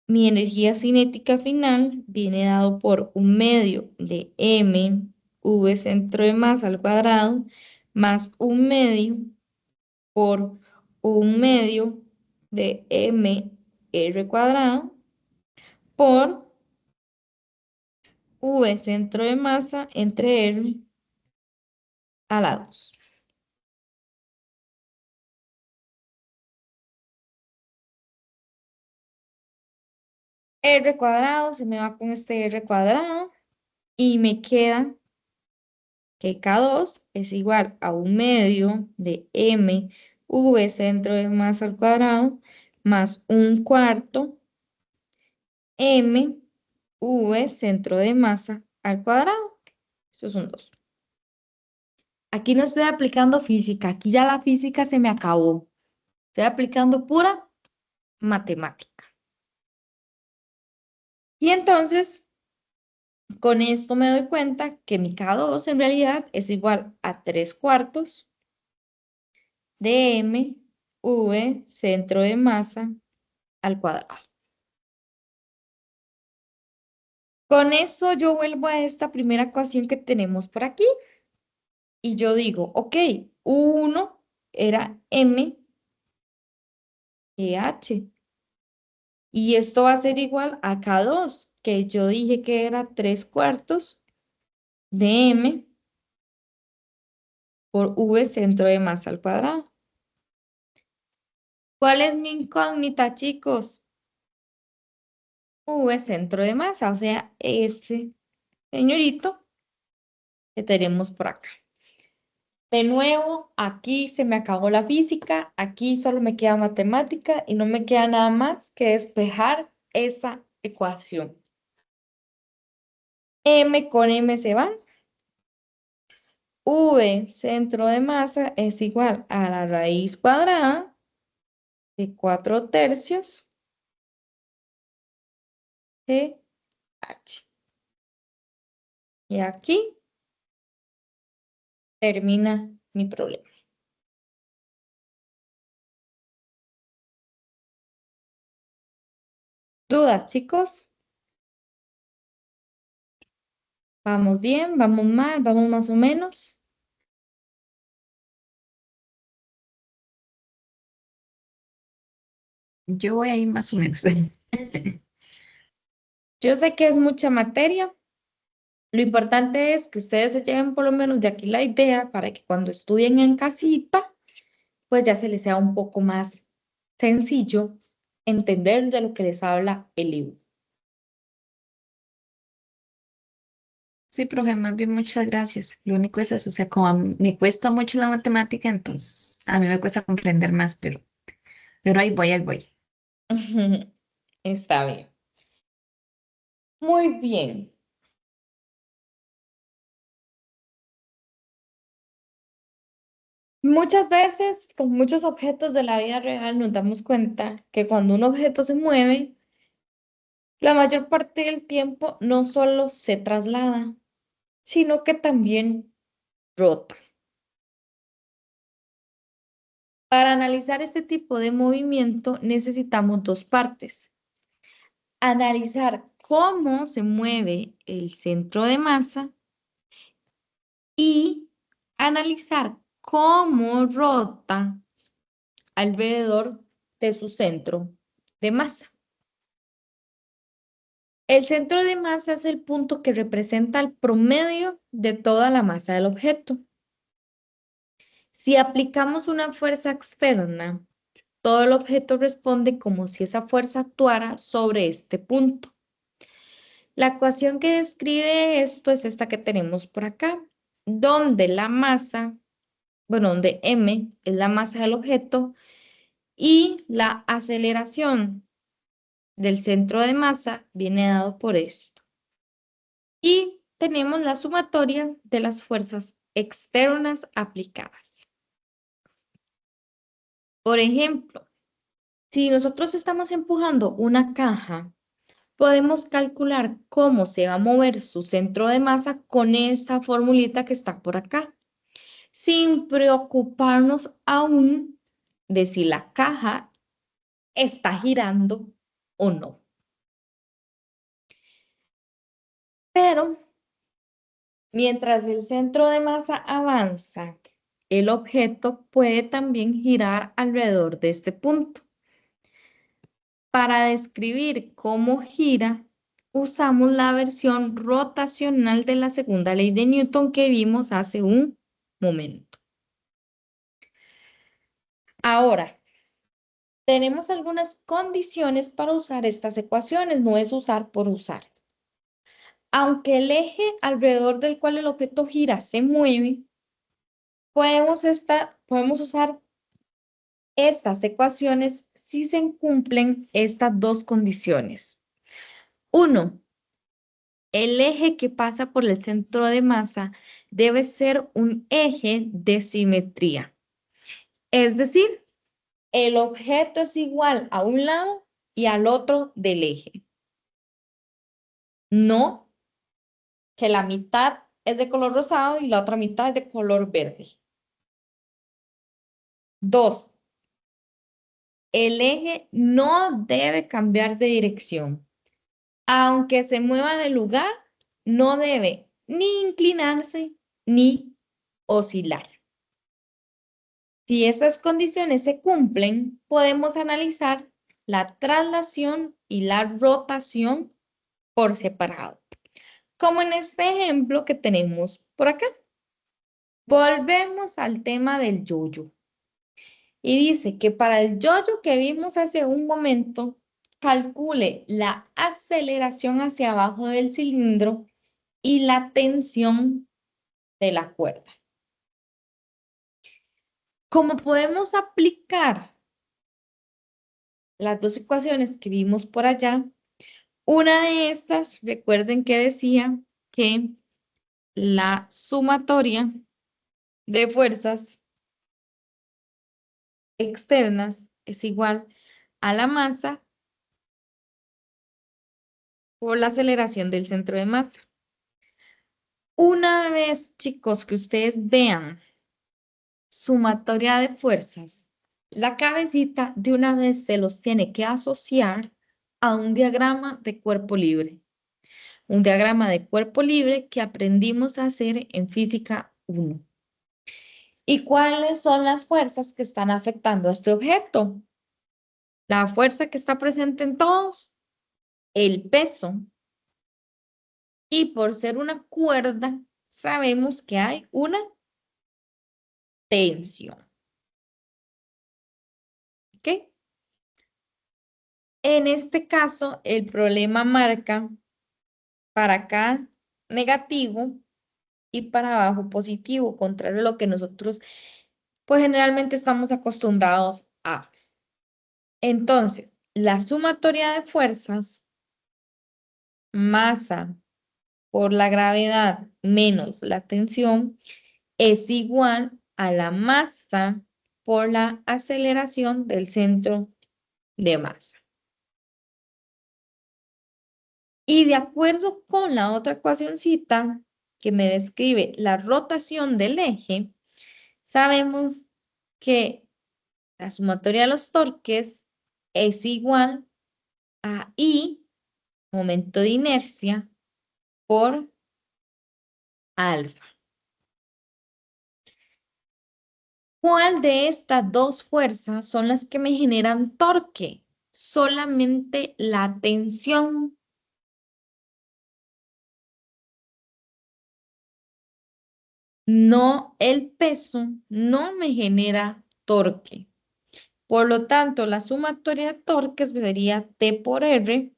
mi energía cinética final viene dado por un medio de mv centro de masa al cuadrado más un medio por un medio de mr cuadrado por v centro de masa entre r a la 2. R cuadrado se me va con este r cuadrado y me queda que K2 es igual a un medio de mv centro de masa al cuadrado más un cuarto mv centro de masa al cuadrado. Esto es un 2. Aquí no estoy aplicando física, aquí ya la física se me acabó. Estoy aplicando pura matemática. Y entonces, con esto me doy cuenta que mi K2 en realidad es igual a 3 cuartos de mv centro de masa al cuadrado. Con eso yo vuelvo a esta primera ecuación que tenemos por aquí. Y yo digo, ok, 1 era m h. Y esto va a ser igual a K2, que yo dije que era 3 cuartos de m por v centro de masa al cuadrado. ¿Cuál es mi incógnita, chicos? V centro de masa, o sea, este señorito que tenemos por acá. De nuevo, aquí se me acabó la física, aquí solo me queda matemática y no me queda nada más que despejar esa ecuación. M con M se van. V centro de masa es igual a la raíz cuadrada de 4 tercios de H. Y aquí termina mi problema. ¿Dudas, chicos? ¿Vamos bien? ¿Vamos mal? ¿Vamos más o menos? Yo voy a ir más o menos. Yo sé que es mucha materia. Lo importante es que ustedes se lleven por lo menos de aquí la idea para que cuando estudien en casita, pues ya se les sea un poco más sencillo entender de lo que les habla el libro. Sí, profe, más bien muchas gracias. Lo único es eso, o sea, como a mí me cuesta mucho la matemática, entonces a mí me cuesta comprender más, pero ahí voy, ahí voy. Está bien. Muy bien. Muchas veces, con muchos objetos de la vida real, nos damos cuenta que cuando un objeto se mueve, la mayor parte del tiempo no solo se traslada, sino que también rota. Para analizar este tipo de movimiento necesitamos dos partes. Analizar cómo se mueve el centro de masa y analizar cómo rota alrededor de su centro de masa. El centro de masa es el punto que representa el promedio de toda la masa del objeto. Si aplicamos una fuerza externa, todo el objeto responde como si esa fuerza actuara sobre este punto. La ecuación que describe esto es esta que tenemos por acá, donde la masa bueno, donde m es la masa del objeto y la aceleración del centro de masa viene dado por esto. Y tenemos la sumatoria de las fuerzas externas aplicadas. Por ejemplo, si nosotros estamos empujando una caja, podemos calcular cómo se va a mover su centro de masa con esta formulita que está por acá, sin preocuparnos aún de si la caja está girando o no. Pero mientras el centro de masa avanza, el objeto puede también girar alrededor de este punto. Para describir cómo gira, usamos la versión rotacional de la segunda ley de Newton que vimos hace un momento. Ahora, tenemos algunas condiciones para usar estas ecuaciones, no es usar por usar. Aunque el eje alrededor del cual el objeto gira se mueve, podemos usar estas ecuaciones si se cumplen estas dos condiciones. 1. El eje que pasa por el centro de masa debe ser un eje de simetría. Es decir, el objeto es igual a un lado y al otro del eje. No que la mitad es de color rosado y la otra mitad es de color verde. 2. El eje no debe cambiar de dirección. Aunque se mueva de lugar, no debe ni inclinarse ni oscilar. Si esas condiciones se cumplen, podemos analizar la traslación y la rotación por separado, como en este ejemplo que tenemos por acá. Volvemos al tema del yo-yo. Y dice que para el yo-yo que vimos hace un momento, calcule la aceleración hacia abajo del cilindro y la tensión de la cuerda. Como podemos aplicar las dos ecuaciones que vimos por allá, una de estas, recuerden que decía que la sumatoria de fuerzas externas es igual a la masa por la aceleración del centro de masa. Una vez, chicos, que ustedes vean sumatoria de fuerzas, la cabecita de una vez se los tiene que asociar a un diagrama de cuerpo libre. Un diagrama de cuerpo libre que aprendimos a hacer en física 1. ¿Y cuáles son las fuerzas que están afectando a este objeto? La fuerza que está presente en todos, el peso. Y por ser una cuerda, sabemos que hay una tensión. ¿Ok? En este caso, el problema marca para acá negativo y para abajo positivo, contrario a lo que nosotros pues generalmente estamos acostumbrados a. Entonces, la sumatoria de fuerzas, masa por la gravedad menos la tensión, es igual a la masa por la aceleración del centro de masa. Y de acuerdo con la otra ecuacioncita que me describe la rotación del eje, sabemos que la sumatoria de los torques es igual a I, momento de inercia, por alfa. ¿Cuál de estas dos fuerzas son las que me generan torque? Solamente la tensión. No, el peso no me genera torque. Por lo tanto, la sumatoria de torques sería T por R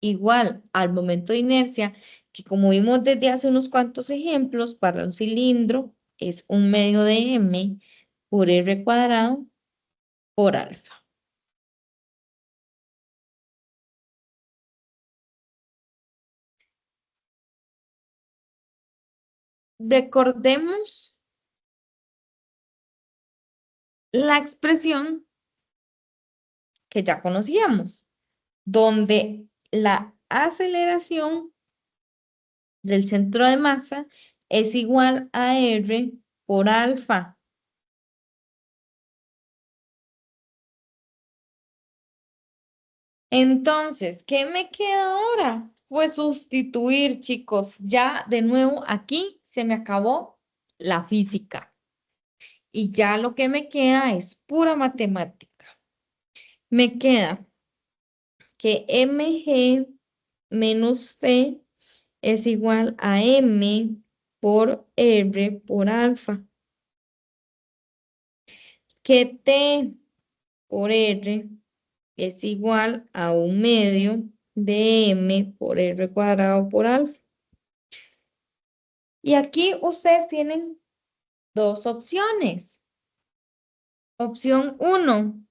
igual al momento de inercia, que como vimos desde hace unos cuantos ejemplos, para un cilindro es 1/2 de m por r cuadrado por alfa. Recordemos la expresión que ya conocíamos, donde la aceleración del centro de masa es igual a r por alfa. Entonces, ¿qué me queda ahora? Pues sustituir, chicos. Ya de nuevo aquí se me acabó la física. Y ya lo que me queda es pura matemática. Me queda que mg menos t es igual a m por r por alfa. Que t por r es igual a 1/2 de m por r cuadrado por alfa. Y aquí ustedes tienen dos opciones. Opción 1,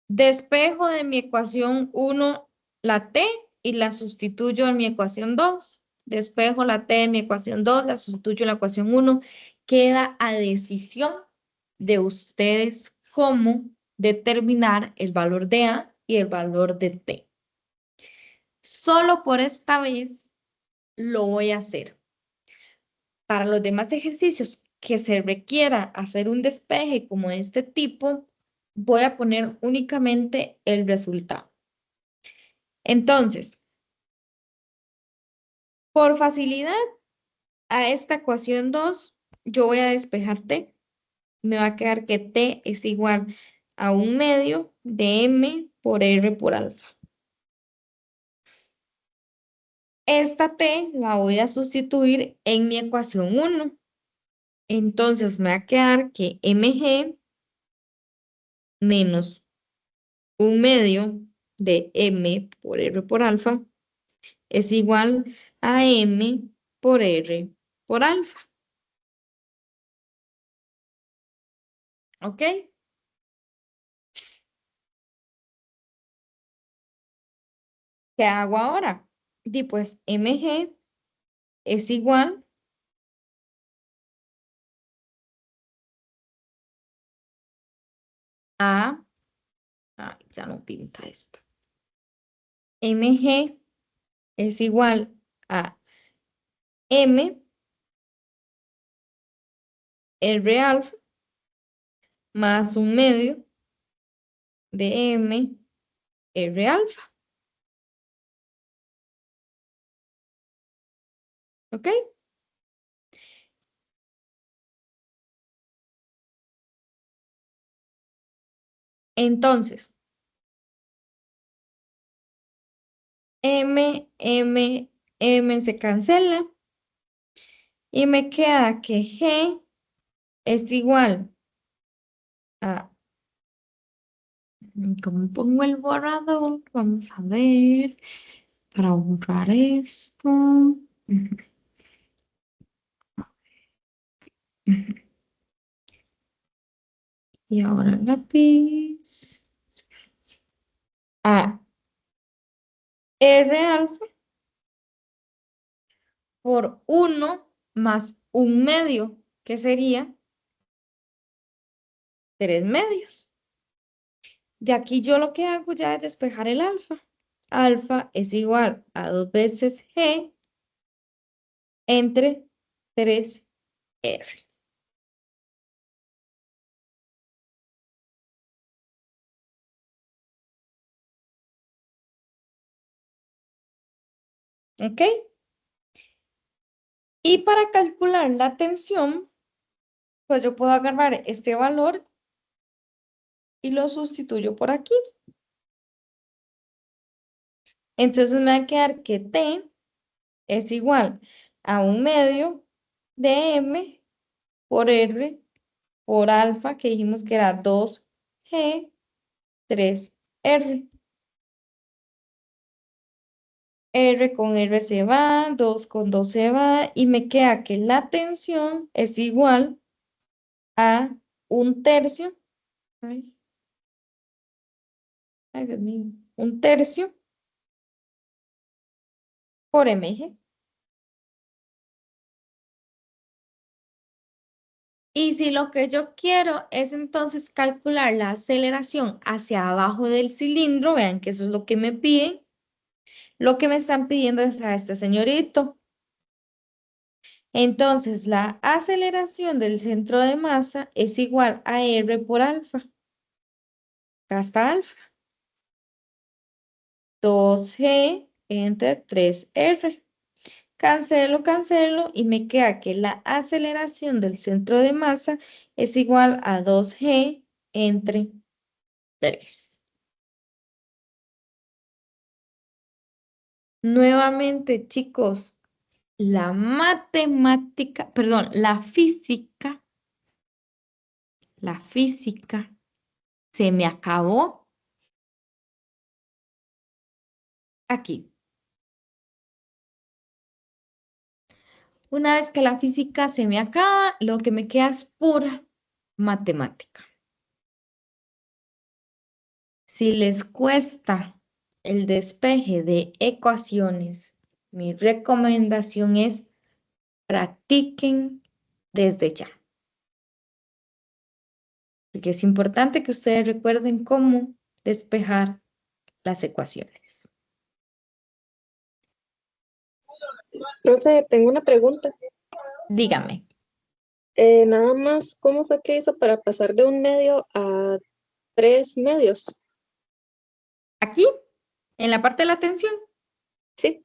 despejo de mi ecuación 1 la t y la sustituyo en mi ecuación 2. Despejo la t de mi ecuación 2, la sustituyo en la ecuación 1. Queda a decisión de ustedes cómo determinar el valor de A y el valor de T. Solo por esta vez lo voy a hacer. Para los demás ejercicios que se requiera hacer un despeje como de este tipo, voy a poner únicamente el resultado. Entonces, por facilidad, a esta ecuación 2, yo voy a despejar t. Me va a quedar que t es igual a 1/2 de m por r por alfa. Esta t la voy a sustituir en mi ecuación 1. Entonces me va a quedar que mg menos 1/2 de m por r por alfa es igual a m por r por alfa. ¿Ok? ¿Qué hago ahora? Y pues mg es igual a... Ay, ya no pinta esto. mg es igual a m r alfa más 1/2 de m r alfa. ¿Ok? Entonces, m se cancela y me queda que g es igual a... ¿Cómo pongo el borrador? Vamos a ver, para borrar esto. Y ahora el lápiz. A R alfa por 1 más 1/2, que sería 3/2. De aquí yo lo que hago ya es despejar el alfa. Alfa es igual a 2 veces G entre 3R. ¿Ok? Y para calcular la tensión, pues yo puedo agarrar este valor y lo sustituyo por aquí. Entonces me va a quedar que T es igual a 1/2 de M por R por alfa, que dijimos que era 2G, 3R. R con R se va, 2 con 2 se va, y me queda que la tensión es igual a 1/3. Ay, ay, Dios mío. 1/3 por mg. Y si lo que yo quiero es entonces calcular la aceleración hacia abajo del cilindro, vean que eso es lo que me piden. Lo que me están pidiendo es a este señorito. Entonces, la aceleración del centro de masa es igual a R por alfa. Acá está alfa. 2G entre 3R. Cancelo, cancelo y me queda que la aceleración del centro de masa es igual a 2G entre 3. Nuevamente, chicos, la matemática, perdón, la física se me acabó aquí. Una vez que la física se me acaba, lo que me queda es pura matemática. Si les cuesta el despeje de ecuaciones, mi recomendación es practiquen desde ya. Porque es importante que ustedes recuerden cómo despejar las ecuaciones. Profe, tengo una pregunta. Dígame. Nada más, ¿cómo fue que hizo para pasar de 1 medio a 3 medios? Aquí, en la parte de la tensión, Sí.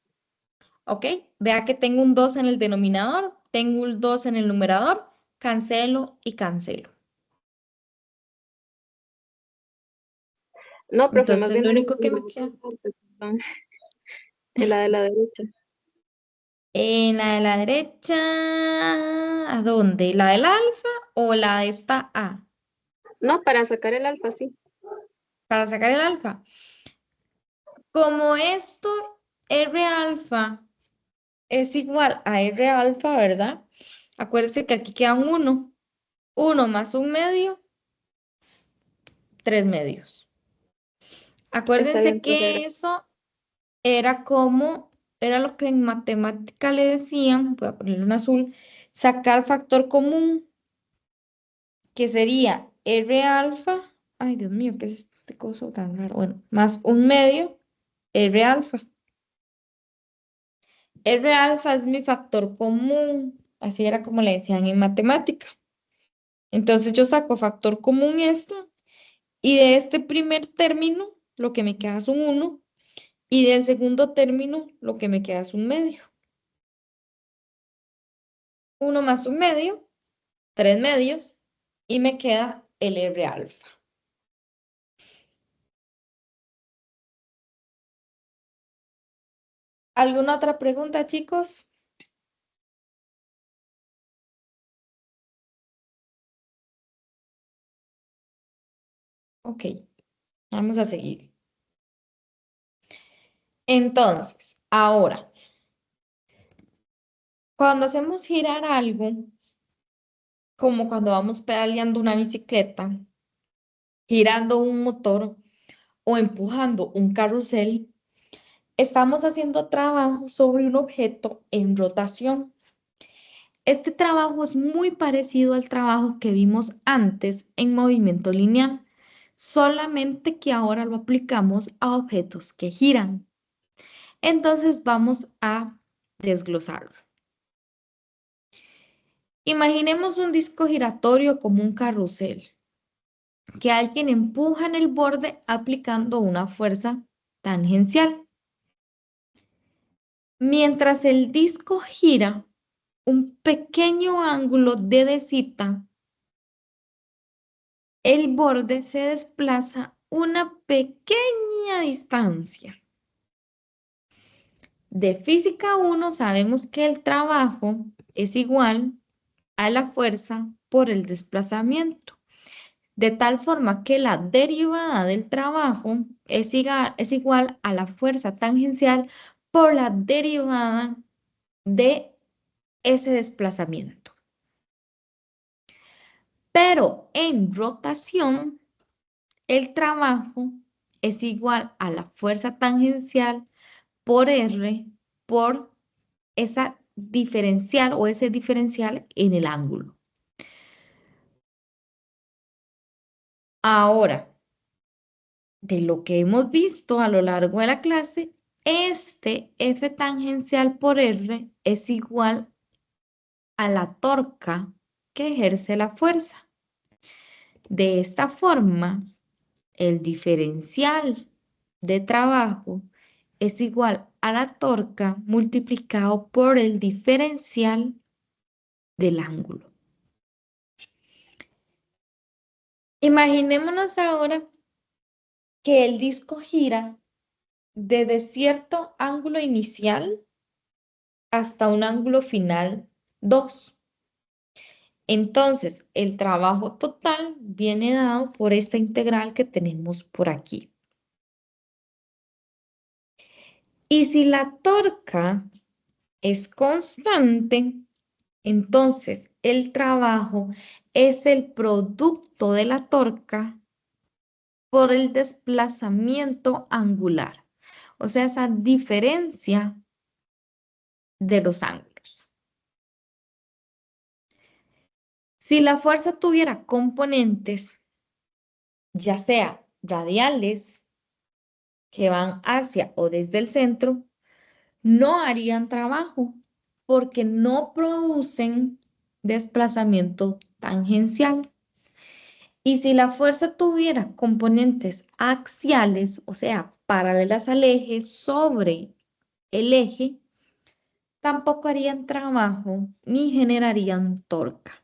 ¿ok? Vea que tengo un 2 en el denominador, tengo un 2 en el numerador, cancelo y cancelo. No, profe, más Entonces, bien lo en único que la me queda... otra parte, perdón. En la de la derecha. En la de la derecha, ¿a dónde? ¿La del alfa o la de esta A? No, para sacar el alfa, sí. Para sacar el alfa. Como esto, R alfa es igual a R alfa, ¿verdad? Acuérdense que aquí queda un 1. 1 más 1/2, 3/2. Está bien, Acuérdense profe. que eso era lo que en matemática le decían, voy a ponerle un azul, sacar factor común, que sería R alfa, ay Dios mío, ¿qué es este coso tan raro? Bueno, más 1/2 R alfa. R alfa es mi factor común, así era como le decían en matemática. Entonces yo saco factor común esto, y de este primer término lo que me queda es un 1, y del segundo término lo que me queda es 1/2. 1 más 1/2, 3/2, y me queda el R alfa. ¿Alguna otra pregunta, chicos? Ok, vamos a seguir. Entonces, ahora, cuando hacemos girar algo, como cuando vamos pedaleando una bicicleta, girando un motor o empujando un carrusel, estamos haciendo trabajo sobre un objeto en rotación. Este trabajo es muy parecido al trabajo que vimos antes en movimiento lineal, solamente que ahora lo aplicamos a objetos que giran. Entonces vamos a desglosarlo. Imaginemos un disco giratorio como un carrusel, que alguien empuja en el borde aplicando una fuerza tangencial. Mientras el disco gira, un pequeño ángulo de cita, el borde se desplaza una pequeña distancia. De física 1 sabemos que el trabajo es igual a la fuerza por el desplazamiento, de tal forma que la derivada del trabajo es igual a la fuerza tangencial por la derivada de ese desplazamiento. Pero en rotación, el trabajo es igual a la fuerza tangencial por R por esa diferencial o ese diferencial en el ángulo. Ahora, de lo que hemos visto a lo largo de la clase, este F tangencial por R es igual a la torca que ejerce la fuerza. De esta forma, el diferencial de trabajo es igual a la torca multiplicado por el diferencial del ángulo. Imaginémonos ahora que el disco gira desde cierto ángulo inicial hasta un ángulo final 2. Entonces, el trabajo total viene dado por esta integral que tenemos por aquí. Y si la torca es constante, entonces el trabajo es el producto de la torca por el desplazamiento angular. O sea, esa diferencia de los ángulos. Si la fuerza tuviera componentes, ya sea radiales, que van hacia o desde el centro, no harían trabajo porque no producen desplazamiento tangencial. Y si la fuerza tuviera componentes axiales, o sea, paralelas al eje sobre el eje, tampoco harían trabajo ni generarían torca.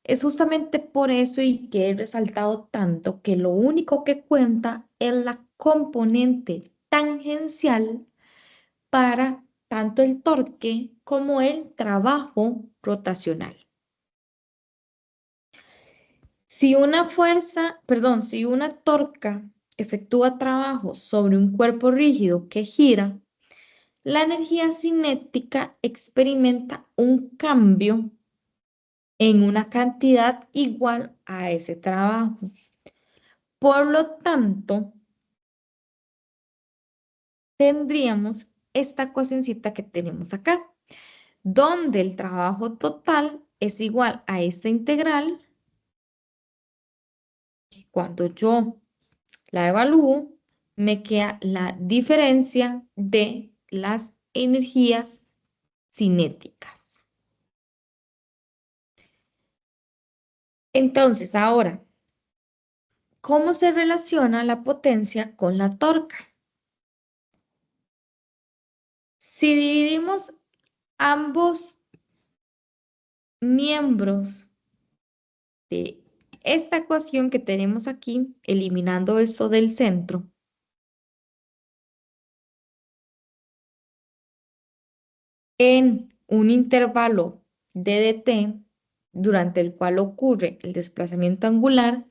Es justamente por eso y que he resaltado tanto que lo único que cuenta es la componente tangencial para tanto el torque como el trabajo rotacional. Si una torca efectúa trabajo sobre un cuerpo rígido que gira, la energía cinética experimenta un cambio en una cantidad igual a ese trabajo. Por lo tanto, tendríamos esta ecuacioncita que tenemos acá, donde el trabajo total es igual a esta integral. Cuando yo la evalúo, me queda la diferencia de las energías cinéticas. Entonces, ahora, ¿cómo se relaciona la potencia con la torca? Si dividimos ambos miembros de esta ecuación que tenemos aquí, eliminando esto del centro, en un intervalo de dt, durante el cual ocurre el desplazamiento angular,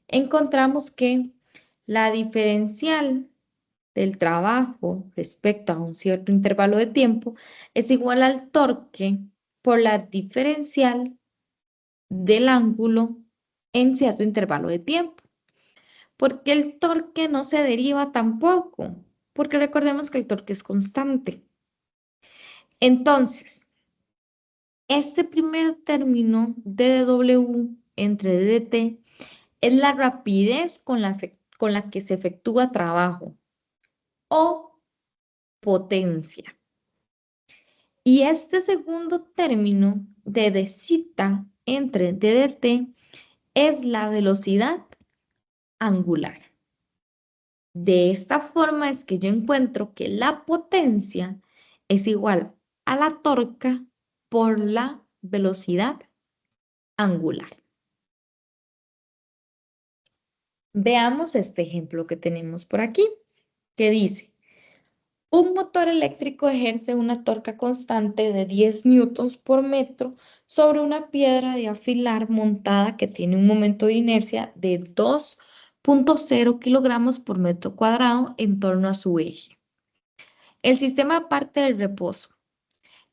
encontramos que la diferencial del trabajo respecto a un cierto intervalo de tiempo es igual al torque por la diferencial del ángulo en cierto intervalo de tiempo. Porque el torque no se deriva tampoco, porque recordemos que el torque es constante. Entonces, este primer término dW entre dt es la rapidez con la que se efectúa trabajo o potencia. Y este segundo término de dcita entre ddt es la velocidad angular. De esta forma es que yo encuentro que la potencia es igual a la torca por la velocidad angular. Veamos este ejemplo que tenemos por aquí, que dice, un motor eléctrico ejerce una torca constante de 10 newtons por metro sobre una piedra de afilar montada que tiene un momento de inercia de 2,0 kilogramos por metro cuadrado en torno a su eje. El sistema parte del reposo.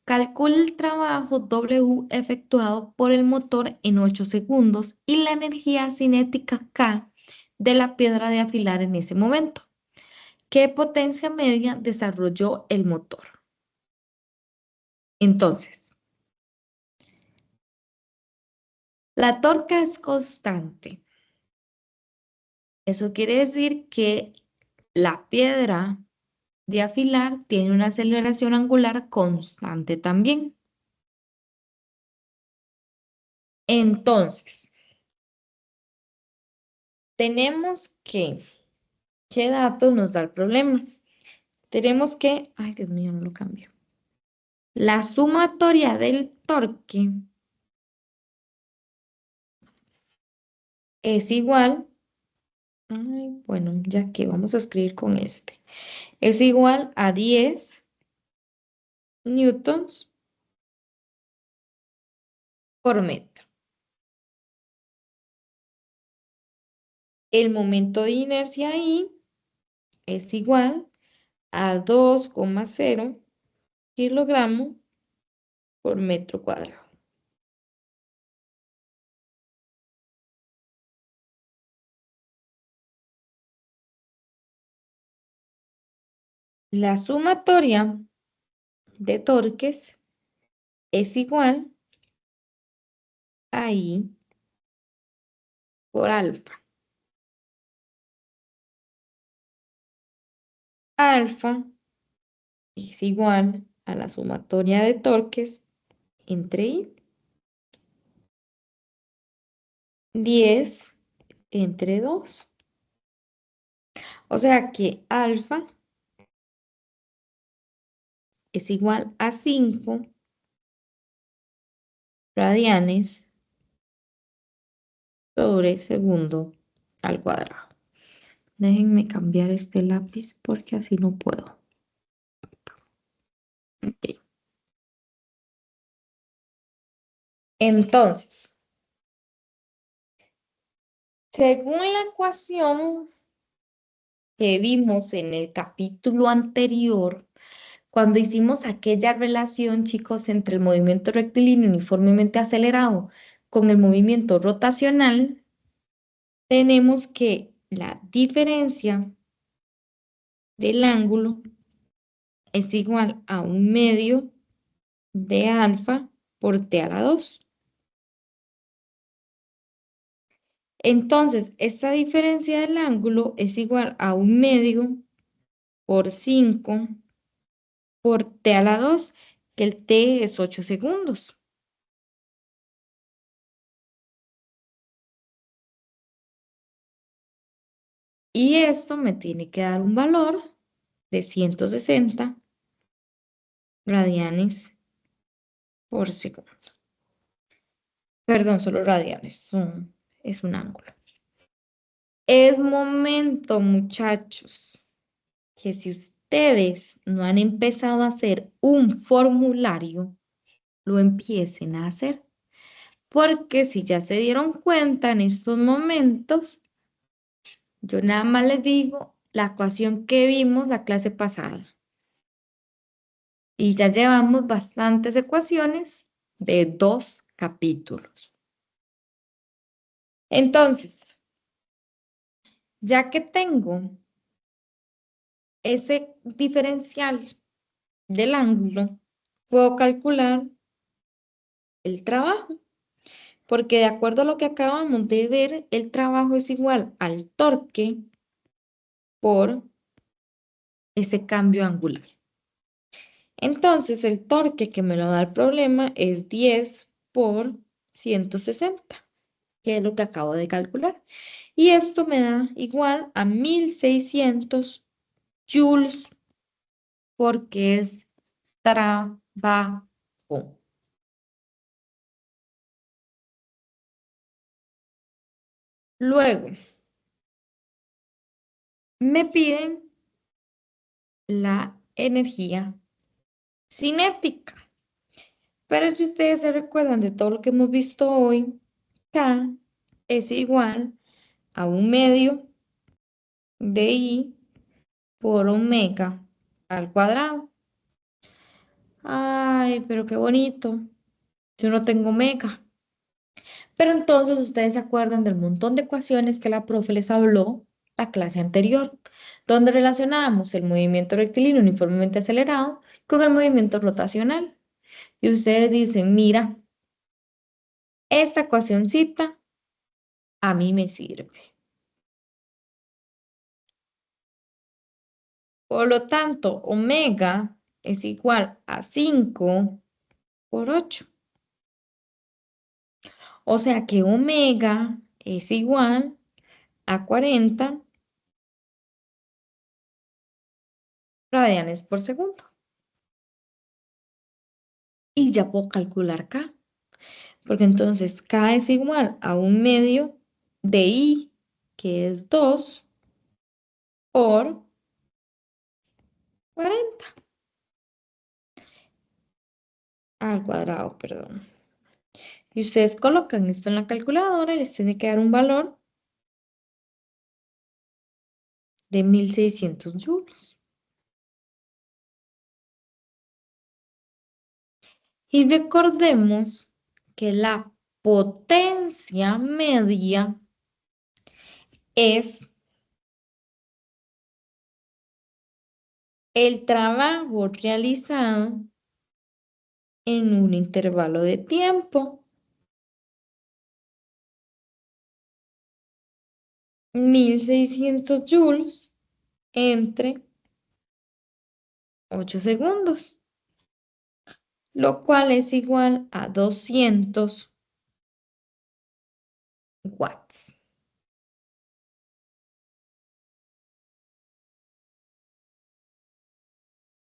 Calcula el trabajo W efectuado por el motor en 8 segundos y la energía cinética K de la piedra de afilar en ese momento. ¿Qué potencia media desarrolló el motor? Entonces, la torca es constante. Eso quiere decir que la piedra de afilar tiene una aceleración angular constante también. Entonces, tenemos que, ¿qué dato nos da el problema? Tenemos que, ay Dios mío, no lo cambio. La sumatoria del torque es igual, ay, bueno, ya que vamos a escribir con este, es igual a 10 newtons por metro. El momento de inercia ahí es igual a 2,0 kilogramos por metro cuadrado. La sumatoria de torques es igual a I por alfa. Alfa es igual a la sumatoria de torques entre I. 10 entre 2. O sea que alfa es igual a 5 radianes sobre segundo al cuadrado. Déjenme cambiar este lápiz porque así no puedo. Ok. Entonces, según la ecuación que vimos en el capítulo anterior, cuando hicimos aquella relación, chicos, entre el movimiento rectilíneo uniformemente acelerado con el movimiento rotacional, tenemos que la diferencia del ángulo es igual a 1/2 de alfa por t a la 2. Entonces, esta diferencia del ángulo es igual a 1/2 por 5 por t a la 2, que el t es 8 segundos. Y esto me tiene que dar un valor de 160 radianes por segundo. Perdón, solo radianes, es un ángulo. Es momento, muchachos, que si ustedes no han empezado a hacer un formulario, lo empiecen a hacer. Porque si ya se dieron cuenta en estos momentos, yo nada más les digo la ecuación que vimos la clase pasada. Y ya llevamos bastantes ecuaciones de 2 capítulos. Entonces, ya que tengo ese diferencial del ángulo, puedo calcular el trabajo, porque de acuerdo a lo que acabamos de ver, el trabajo es igual al torque por ese cambio angular. Entonces, el torque que me lo da el problema es 10 por 160, que es lo que acabo de calcular. Y esto me da igual a 1600 joules, porque es trabajo. Luego, me piden la energía cinética. Pero si ustedes se recuerdan de todo lo que hemos visto hoy, K es igual a 1/2 de I por omega al cuadrado. Ay, pero qué bonito. Yo no tengo omega. Pero entonces ustedes se acuerdan del montón de ecuaciones que la profe les habló la clase anterior, donde relacionábamos el movimiento rectilíneo uniformemente acelerado con el movimiento rotacional. Y ustedes dicen, mira, esta ecuacioncita a mí me sirve. Por lo tanto, omega es igual a 5 por 8. O sea que omega es igual a 40 radianes por segundo. Y ya puedo calcular K, porque entonces K es igual a 1/2 de I, que es 2, por 40 al cuadrado, perdón. Y ustedes colocan esto en la calculadora y les tiene que dar un valor de 1600 joules. Y recordemos que la potencia media es el trabajo realizado en un intervalo de tiempo. 1600 joules entre 8 segundos, lo cual es igual a 200 watts.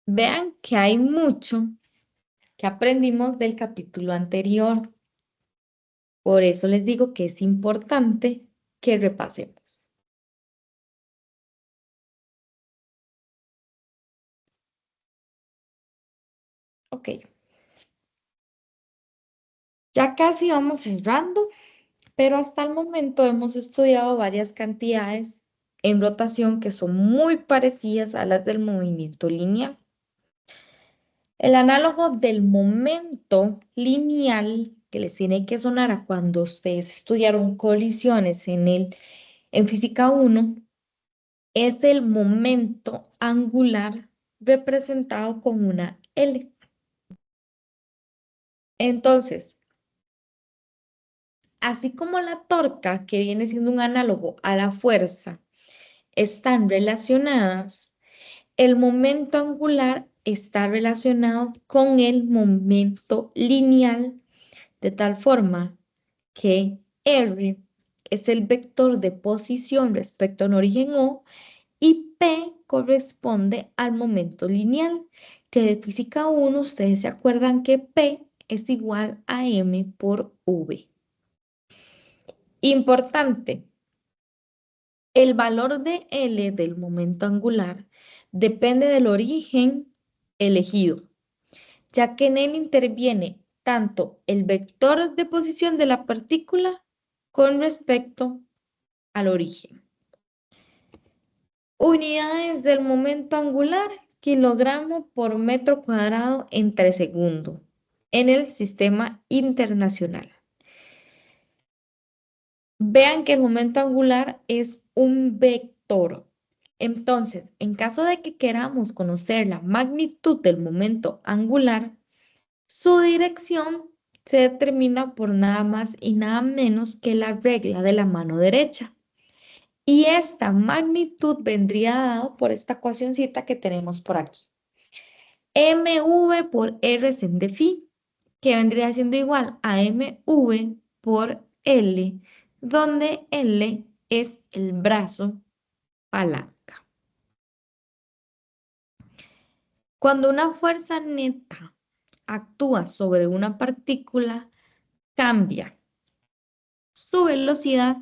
Vean que hay mucho que aprendimos del capítulo anterior. Por eso les digo que es importante que repasemos. Ok. Ya casi vamos cerrando, pero hasta el momento hemos estudiado varias cantidades en rotación que son muy parecidas a las del movimiento lineal. El análogo del momento lineal que les tiene que sonar a cuando ustedes estudiaron colisiones en física 1 es el momento angular representado con una L. Entonces, así como la torca, que viene siendo un análogo a la fuerza, están relacionadas, el momento angular está relacionado con el momento lineal, de tal forma que R es el vector de posición respecto a un origen O y P corresponde al momento lineal, que de física 1 ustedes se acuerdan que P es igual a M por V. Importante, el valor de L del momento angular depende del origen elegido, ya que en él interviene tanto el vector de posición de la partícula con respecto al origen. Unidades del momento angular, kilogramo por metro cuadrado entre segundo, en el sistema internacional. Vean que el momento angular es un vector. Entonces, en caso de que queramos conocer la magnitud del momento angular, su dirección se determina por nada más y nada menos que la regla de la mano derecha. Y esta magnitud vendría dado por esta ecuacioncita que tenemos por aquí. mv por r sin de phi, que vendría siendo igual a mv por L, donde L es el brazo palanca. Cuando una fuerza neta actúa sobre una partícula, cambia su velocidad,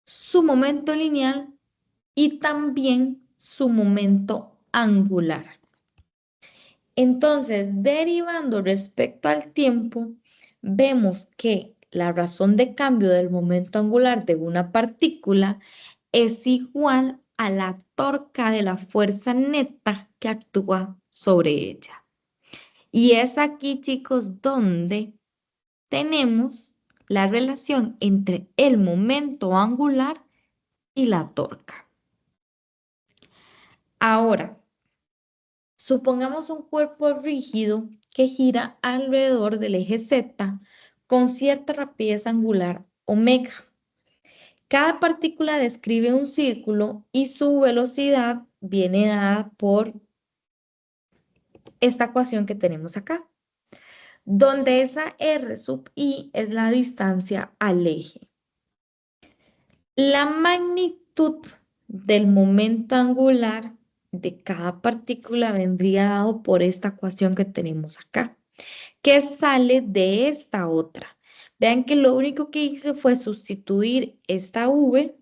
su momento lineal y también su momento angular. Entonces, derivando respecto al tiempo, vemos que la razón de cambio del momento angular de una partícula es igual a la torca de la fuerza neta que actúa sobre ella. Y es aquí, chicos, donde tenemos la relación entre el momento angular y la torca. Ahora, supongamos un cuerpo rígido que gira alrededor del eje Z con cierta rapidez angular omega. Cada partícula describe un círculo y su velocidad viene dada por esta ecuación que tenemos acá, donde esa R sub I es la distancia al eje. La magnitud del momento angular de cada partícula vendría dado por esta ecuación que tenemos acá, que sale de esta otra. Vean que lo único que hice fue sustituir esta V,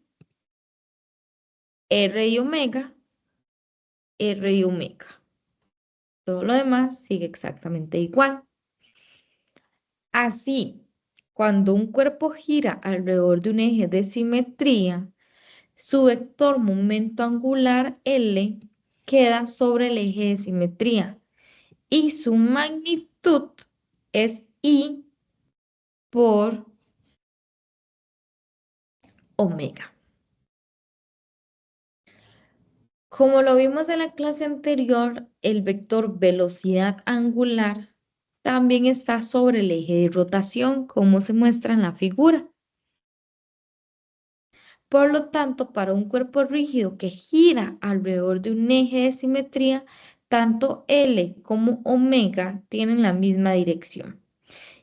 R y omega, R y omega. Todo lo demás sigue exactamente igual. Así, cuando un cuerpo gira alrededor de un eje de simetría, su vector momento angular L queda sobre el eje de simetría y su magnitud es I por omega. Como lo vimos en la clase anterior, el vector velocidad angular también está sobre el eje de rotación, como se muestra en la figura. Por lo tanto, para un cuerpo rígido que gira alrededor de un eje de simetría, tanto L como omega tienen la misma dirección.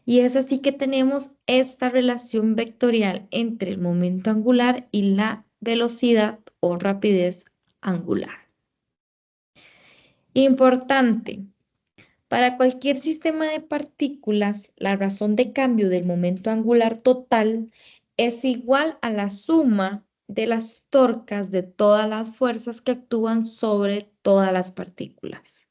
Y es así que tenemos esta relación vectorial entre el momento angular y la velocidad o rapidez angular. Importante, para cualquier sistema de partículas, la razón de cambio del momento angular total es igual a la suma de las torcas de todas las fuerzas que actúan sobre todas las partículas.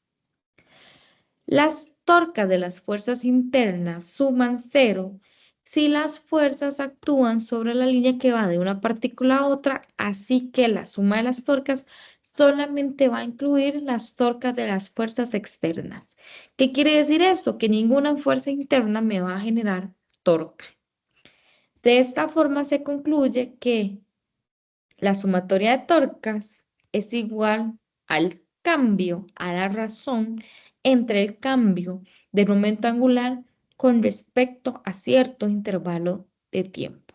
Las torcas de las fuerzas internas suman 0 si las fuerzas actúan sobre la línea que va de una partícula a otra, así que la suma de las torcas solamente va a incluir las torcas de las fuerzas externas. ¿Qué quiere decir esto? Que ninguna fuerza interna me va a generar torca. De esta forma se concluye que la sumatoria de torcas es igual al cambio, a la razón entre el cambio del momento angular con respecto a cierto intervalo de tiempo.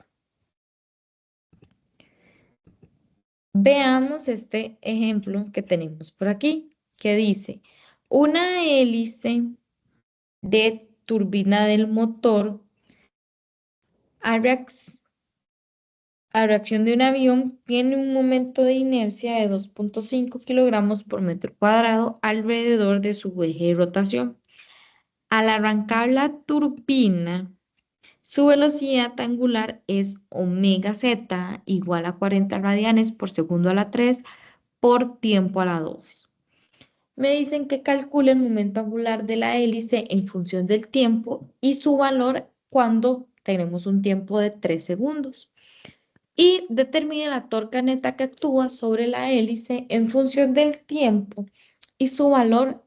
Veamos este ejemplo que tenemos por aquí, que dice, una hélice de turbina del motor a reacción de un avión tiene un momento de inercia de 2.5 kilogramos por metro cuadrado alrededor de su eje de rotación. Al arrancar la turbina, su velocidad angular es omega z igual a 40 radianes por segundo a la 3 por tiempo a la 2. Me dicen que calcule el momento angular de la hélice en función del tiempo y su valor cuando tenemos un tiempo de 3 segundos. Y determine la torca neta que actúa sobre la hélice en función del tiempo y su valor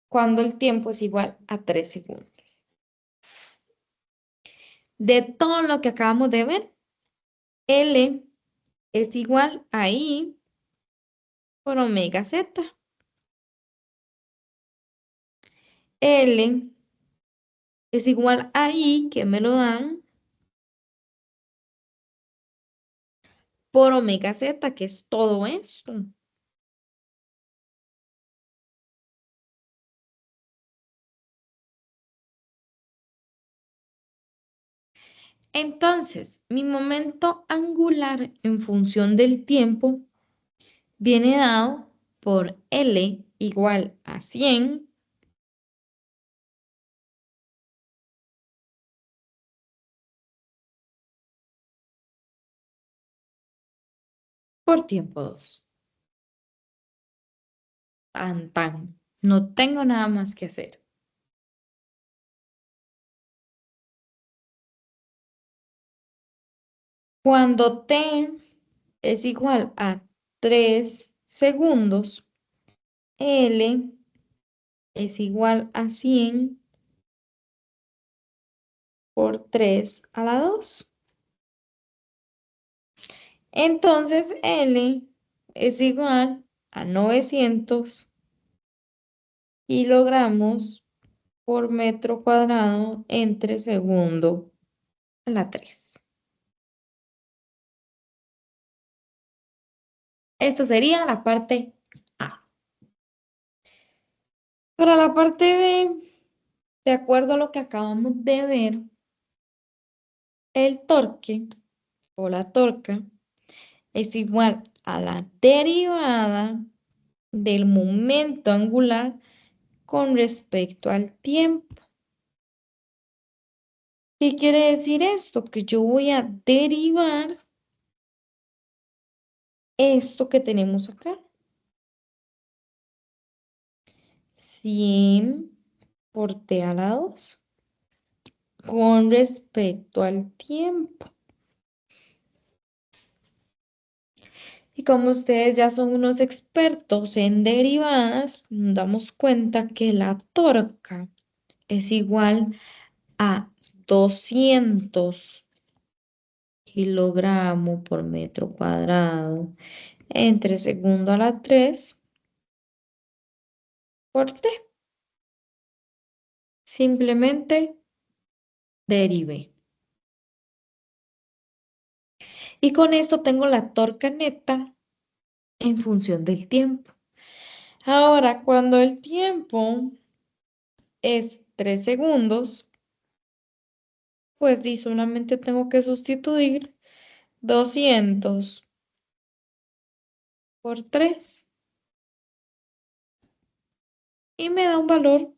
cuando el tiempo es igual a 3 segundos. De todo lo que acabamos de ver, L es igual a I por omega Z. L es igual a I, que me lo dan, por omega Z, que es todo esto. Entonces, mi momento angular en función del tiempo viene dado por L igual a 100 por tiempo 2. Tan, tan. No tengo nada más que hacer. Cuando T es igual a 3 segundos, L es igual a 100 por 3 a la 2. Entonces, L es igual a 900 kilogramos por metro cuadrado entre segundo a la 3. Esta sería la parte A. Para la parte B, de acuerdo a lo que acabamos de ver, el torque o la torca es igual a la derivada del momento angular con respecto al tiempo. ¿Qué quiere decir esto? Que yo voy a derivar esto que tenemos acá. 100 por t a la 2 con respecto al tiempo. Y como ustedes ya son unos expertos en derivadas, nos damos cuenta que la torca es igual a 200 kilogramos por metro cuadrado entre segundo a la 3 por t. Simplemente derivé. Y con esto tengo la torca neta en función del tiempo. Ahora, cuando el tiempo es 3 segundos, pues solamente tengo que sustituir 200 por 3 y me da un valor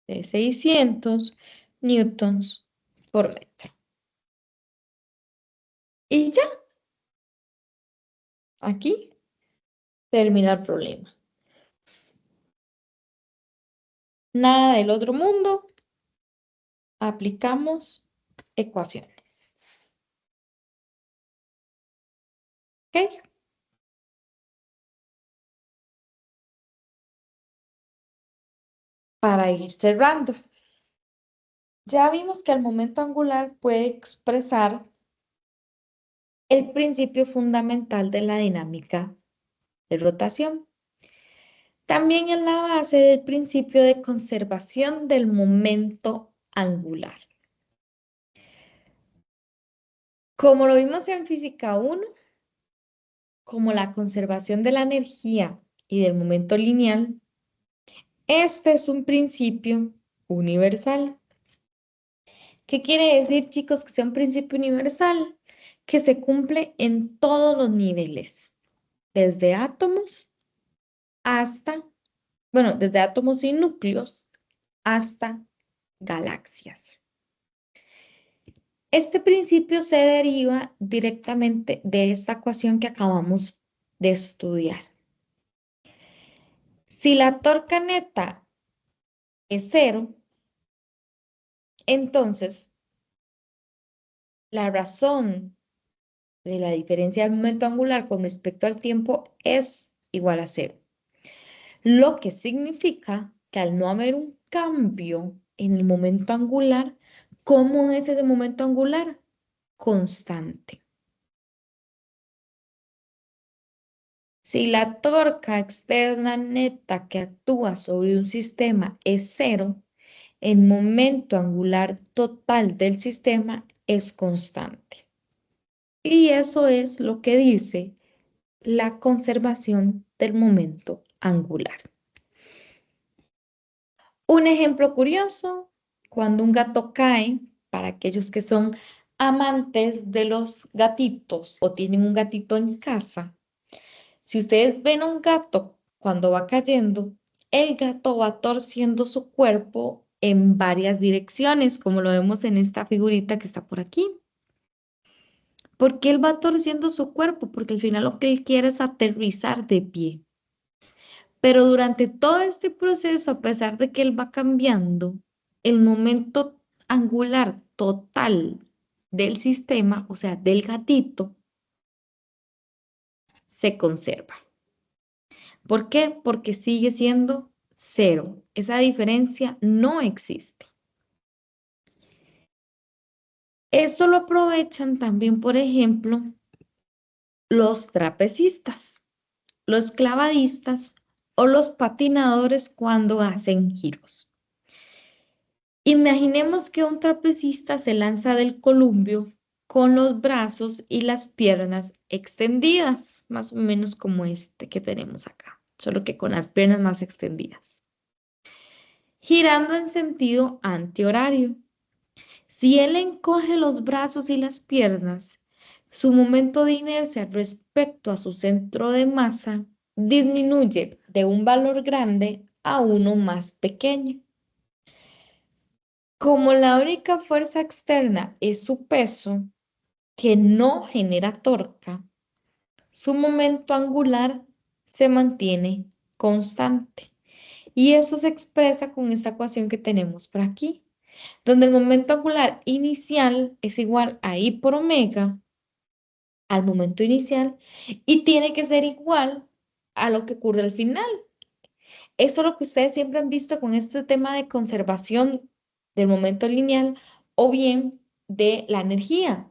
de 600 newtons por metro. Y ya, aquí termina el problema. Nada del otro mundo. Aplicamos ecuaciones. ¿Ok? Para ir cerrando. Ya vimos que el momento angular puede expresar el principio fundamental de la dinámica de rotación. También es la base del principio de conservación del momento angular. Como lo vimos en Física 1, como la conservación de la energía y del momento lineal, este es un principio universal. ¿Qué quiere decir, chicos, que sea un principio universal? Que se cumple en todos los niveles, desde átomos hasta, bueno, desde átomos y núcleos hasta galaxias. Este principio se deriva directamente de esta ecuación que acabamos de estudiar. Si la torca neta es 0, entonces la razón de la diferencia del momento angular con respecto al tiempo es igual a 0. Lo que significa que al no haber un cambio en el momento angular, ¿cómo es ese momento angular? Constante. Si la torca externa neta que actúa sobre un sistema es 0, el momento angular total del sistema es constante. Y eso es lo que dice la conservación del momento angular. Un ejemplo curioso, cuando un gato cae, para aquellos que son amantes de los gatitos o tienen un gatito en casa, si ustedes ven a un gato cuando va cayendo, el gato va torciendo su cuerpo en varias direcciones, como lo vemos en esta figurita que está por aquí. ¿Por qué él va torciendo su cuerpo? Porque al final lo que él quiere es aterrizar de pie. Pero durante todo este proceso, a pesar de que él va cambiando, el momento angular total del sistema, o sea, del gatito, se conserva. ¿Por qué? Porque sigue siendo 0. Esa diferencia no existe. Esto lo aprovechan también, por ejemplo, los trapecistas, los clavadistas o los patinadores cuando hacen giros. Imaginemos que un trapecista se lanza del columpio con los brazos y las piernas extendidas, más o menos como este que tenemos acá, solo que con las piernas más extendidas, girando en sentido antihorario. Si él encoge los brazos y las piernas, su momento de inercia respecto a su centro de masa disminuye de un valor grande a uno más pequeño. Como la única fuerza externa es su peso, que no genera torca, su momento angular se mantiene constante. Y eso se expresa con esta ecuación que tenemos por aquí, donde el momento angular inicial es igual a I por omega al momento inicial y tiene que ser igual a lo que ocurre al final. Eso es lo que ustedes siempre han visto con este tema de conservación del momento lineal o bien de la energía.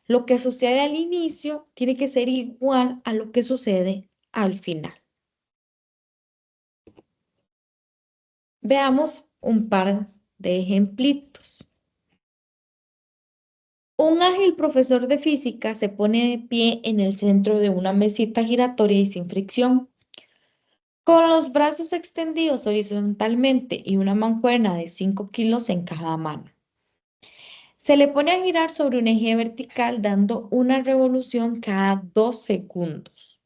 Lo que sucede al inicio tiene que ser igual a lo que sucede al final. Veamos un par de ejemplitos. Un ágil profesor de física se pone de pie en el centro de una mesita giratoria y sin fricción. Con los brazos extendidos horizontalmente y una mancuerna de 5 kilos en cada mano. Se le pone a girar sobre un eje vertical dando una revolución cada 2 segundos.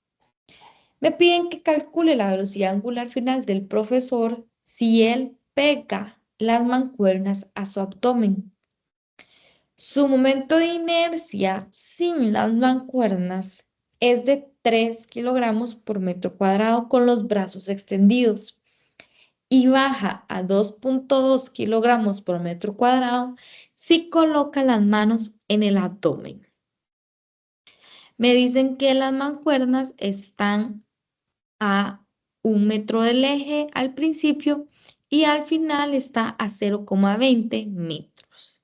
Me piden que calcule la velocidad angular final del profesor si él pega las mancuernas a su abdomen. Su momento de inercia sin las mancuernas es de 3 kilogramos por metro cuadrado con los brazos extendidos y baja a 2.2 kilogramos por metro cuadrado si coloca las manos en el abdomen. Me dicen que las mancuernas están a 1 metro del eje al principio y al final está a 0,20 metros.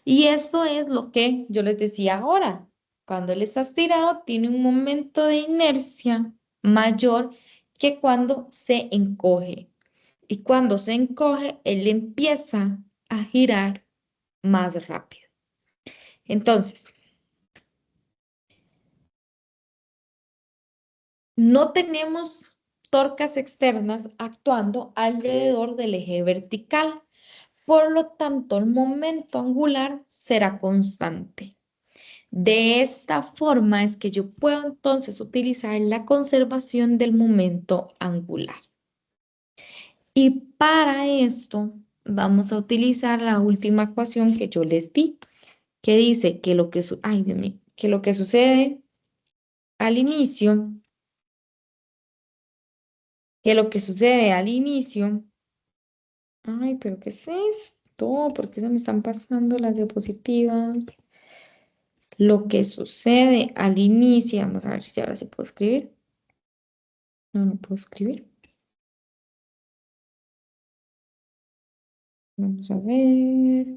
Y esto es lo que yo les decía ahora. Cuando él está estirado, tiene un momento de inercia mayor que cuando se encoge. Y cuando se encoge, él empieza a girar más rápido. Entonces, no tenemos torcas externas actuando alrededor del eje vertical. Por lo tanto, el momento angular será constante. De esta forma es que yo puedo entonces utilizar la conservación del momento angular. Y para esto vamos a utilizar la última ecuación que yo les di, que dice que lo que, que lo que sucede al inicio, ay, pero ¿qué es esto? ¿Por qué se me están pasando las diapositivas? Lo que sucede al inicio, vamos a ver si ahora sí puedo escribir. No, no puedo escribir. Vamos a ver.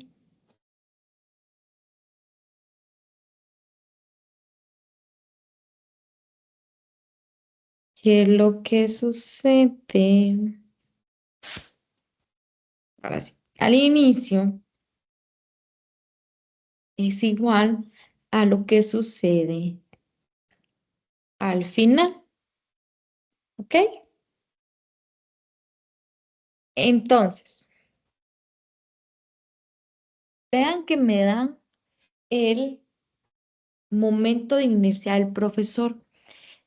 ¿Qué es lo que sucede? Ahora sí. Al inicio es igual a lo que sucede al final. ¿Ok? Entonces, vean que me dan el momento de inercia del profesor.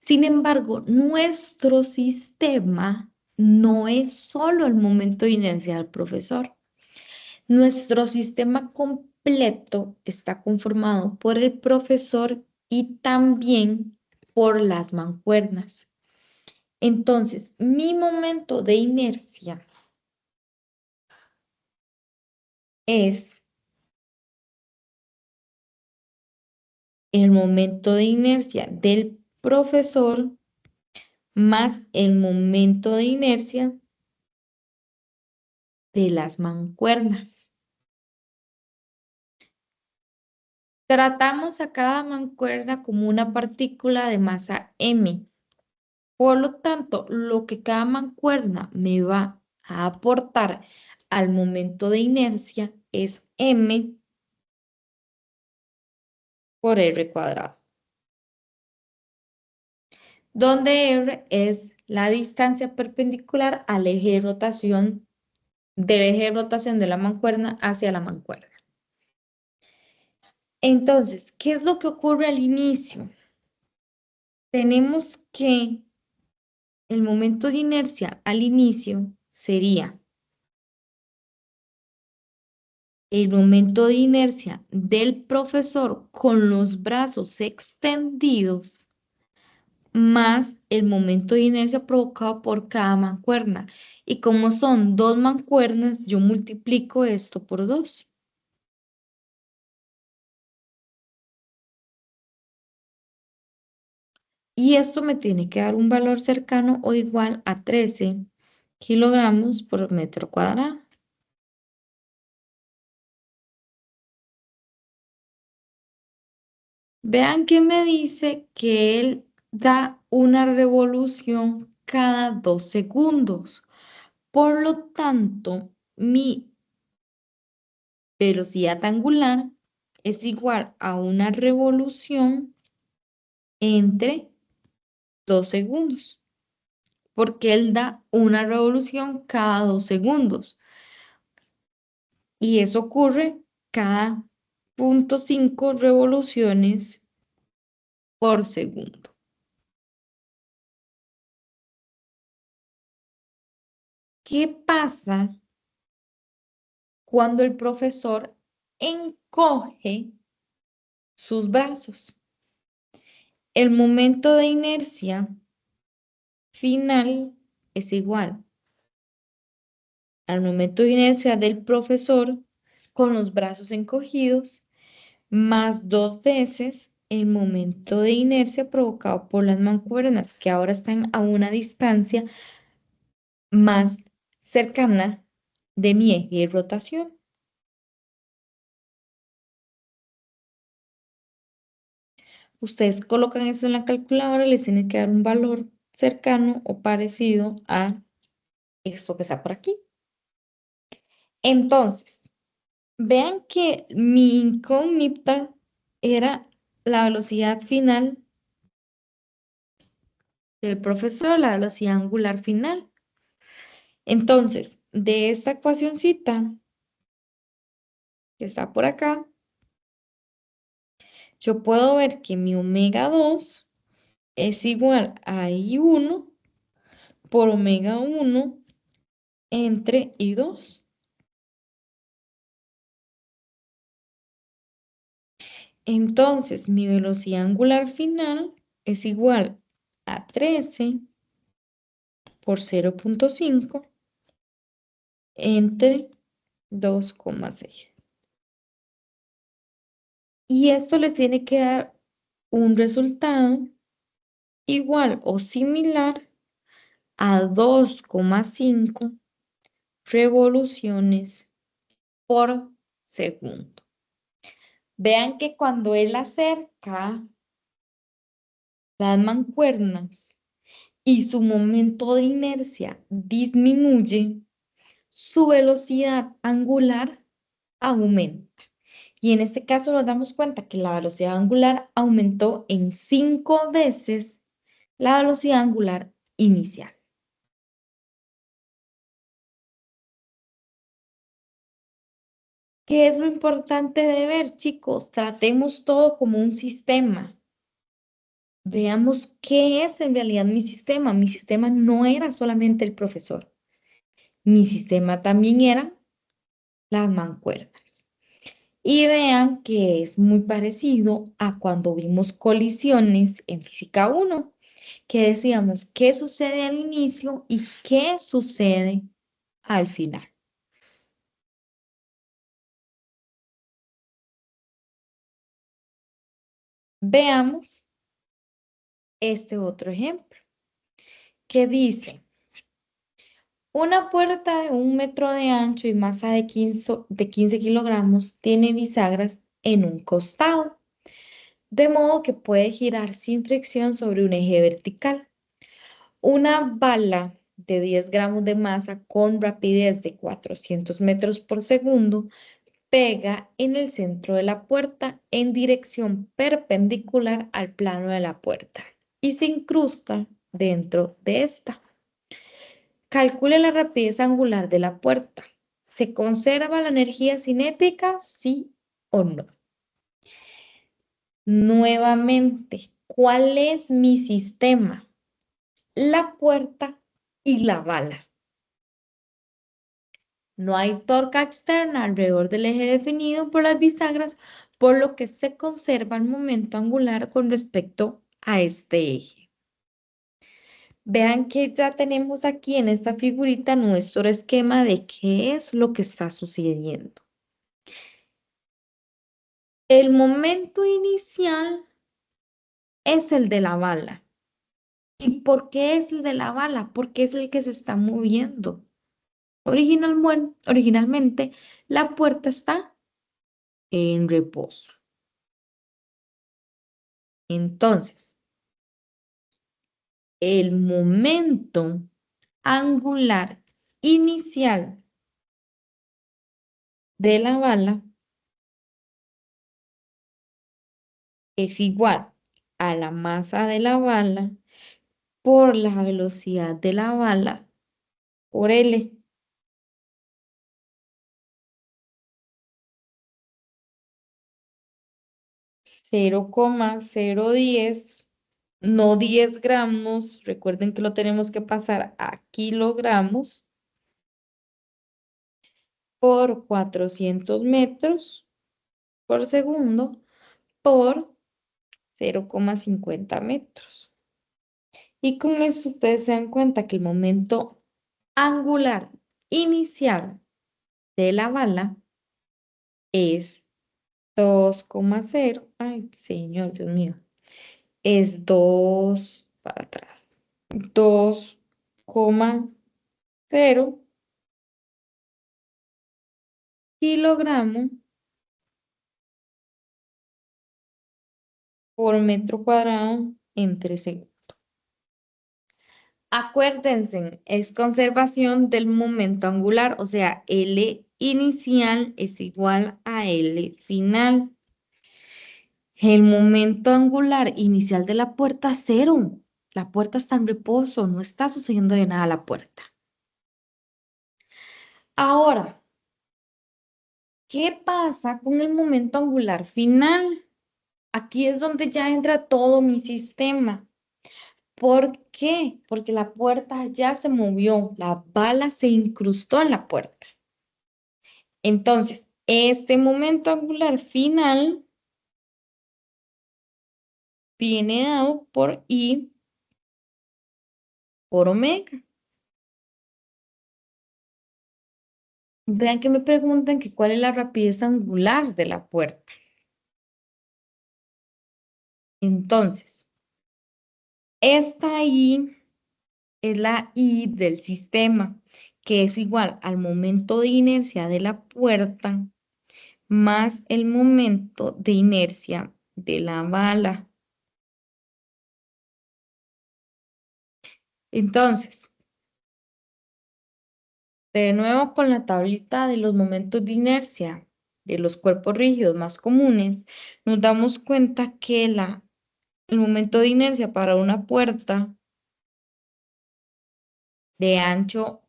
Sin embargo, nuestro sistema no es solo el momento de inercia del profesor. Nuestro sistema completo está conformado por el profesor y también por las mancuernas. Entonces, mi momento de inercia es el momento de inercia del profesor más el momento de inercia de las mancuernas. Tratamos a cada mancuerna como una partícula de masa m. Por lo tanto, lo que cada mancuerna me va a aportar al momento de inercia es m por r cuadrado, donde r es la distancia perpendicular al eje de rotación de la mancuerna hacia la mancuerna. Entonces, ¿qué es lo que ocurre al inicio? Tenemos que el momento de inercia al inicio sería el momento de inercia del profesor con los brazos extendidos más el momento de inercia provocado por cada mancuerna. Y como son dos mancuernas, yo multiplico esto por 2. Y esto me tiene que dar un valor cercano o igual a 13 kilogramos por metro cuadrado. Vean que me dice que él da una revolución cada 2 segundos. Por lo tanto, mi velocidad angular es igual a una revolución entre 2 segundos, porque él da una revolución cada 2 segundos. Y eso ocurre cada 0.5 revoluciones por segundo. ¿Qué pasa cuando el profesor encoge sus brazos? El momento de inercia final es igual al momento de inercia del profesor con los brazos encogidos más 2 veces el momento de inercia provocado por las mancuernas que ahora están a una distancia más cercana de mi eje de rotación. Ustedes colocan eso en la calculadora, les tiene que dar un valor cercano o parecido a esto que está por aquí. Entonces, vean que mi incógnita era la velocidad final del profesor, la velocidad angular final. Entonces, de esta ecuacioncita que está por acá, yo puedo ver que mi omega 2 es igual a I1 por omega 1 entre I2. Entonces, mi velocidad angular final es igual a 13 por 0.5 entre 2,6. Y esto les tiene que dar un resultado igual o similar a 2,5 revoluciones por segundo. Vean que cuando él acerca las mancuernas y su momento de inercia disminuye, su velocidad angular aumenta. Y en este caso nos damos cuenta que la velocidad angular aumentó en 5 veces la velocidad angular inicial. ¿Qué es lo importante de ver, chicos? Tratemos todo como un sistema. Veamos qué es en realidad mi sistema. Mi sistema no era solamente el profesor. Mi sistema también eran las mancuernas. Y vean que es muy parecido a cuando vimos colisiones en física 1, que decíamos qué sucede al inicio y qué sucede al final. Veamos este otro ejemplo. que dice, una puerta de 1 metro de ancho y masa de 15 kilogramos tiene bisagras en un costado, de modo que puede girar sin fricción sobre un eje vertical. Una bala de 10 gramos de masa con rapidez de 400 metros por segundo pega en el centro de la puerta en dirección perpendicular al plano de la puerta y se incrusta dentro de esta. Calcule la rapidez angular de la puerta. ¿Se conserva la energía cinética? ¿Sí o no? Nuevamente, ¿cuál es mi sistema? La puerta y la bala. No hay torca externa alrededor del eje definido por las bisagras, por lo que se conserva el momento angular con respecto a este eje. Vean que ya tenemos aquí en esta figurita nuestro esquema de qué es lo que está sucediendo. El momento inicial es el de la bala. ¿Y por qué es el de la bala? Porque es el que se está moviendo. Originalmente, la puerta está en reposo. Entonces, el momento angular inicial de la bala es igual a la masa de la bala por la velocidad de la bala por L. Cero coma 0,10, no 10 gramos, recuerden que lo tenemos que pasar a kilogramos por 400 metros por segundo por 0,50 metros. Y con eso ustedes se dan cuenta que el momento angular inicial de la bala es 2,0. Ay, señor, Dios mío. Es 2 para atrás. 2,0 kilogramos por metro cuadrado entre segundos. Acuérdense, es conservación del momento angular, o sea, L inicial es igual a L final. El momento angular inicial de la puerta, 0. La puerta está en reposo, no está sucediendo nada a la puerta. Ahora, ¿qué pasa con el momento angular final? Aquí es donde ya entra todo mi sistema. ¿Por qué? Porque la puerta ya se movió, la bala se incrustó en la puerta. Entonces, este momento angular final viene dado por I por omega. Vean que me preguntan que cuál es la rapidez angular de la puerta. Entonces, esta I es la I del sistema, que es igual al momento de inercia de la puerta más el momento de inercia de la bala. Entonces, de nuevo con la tablita de los momentos de inercia de los cuerpos rígidos más comunes, nos damos cuenta que el momento de inercia para una puerta de ancho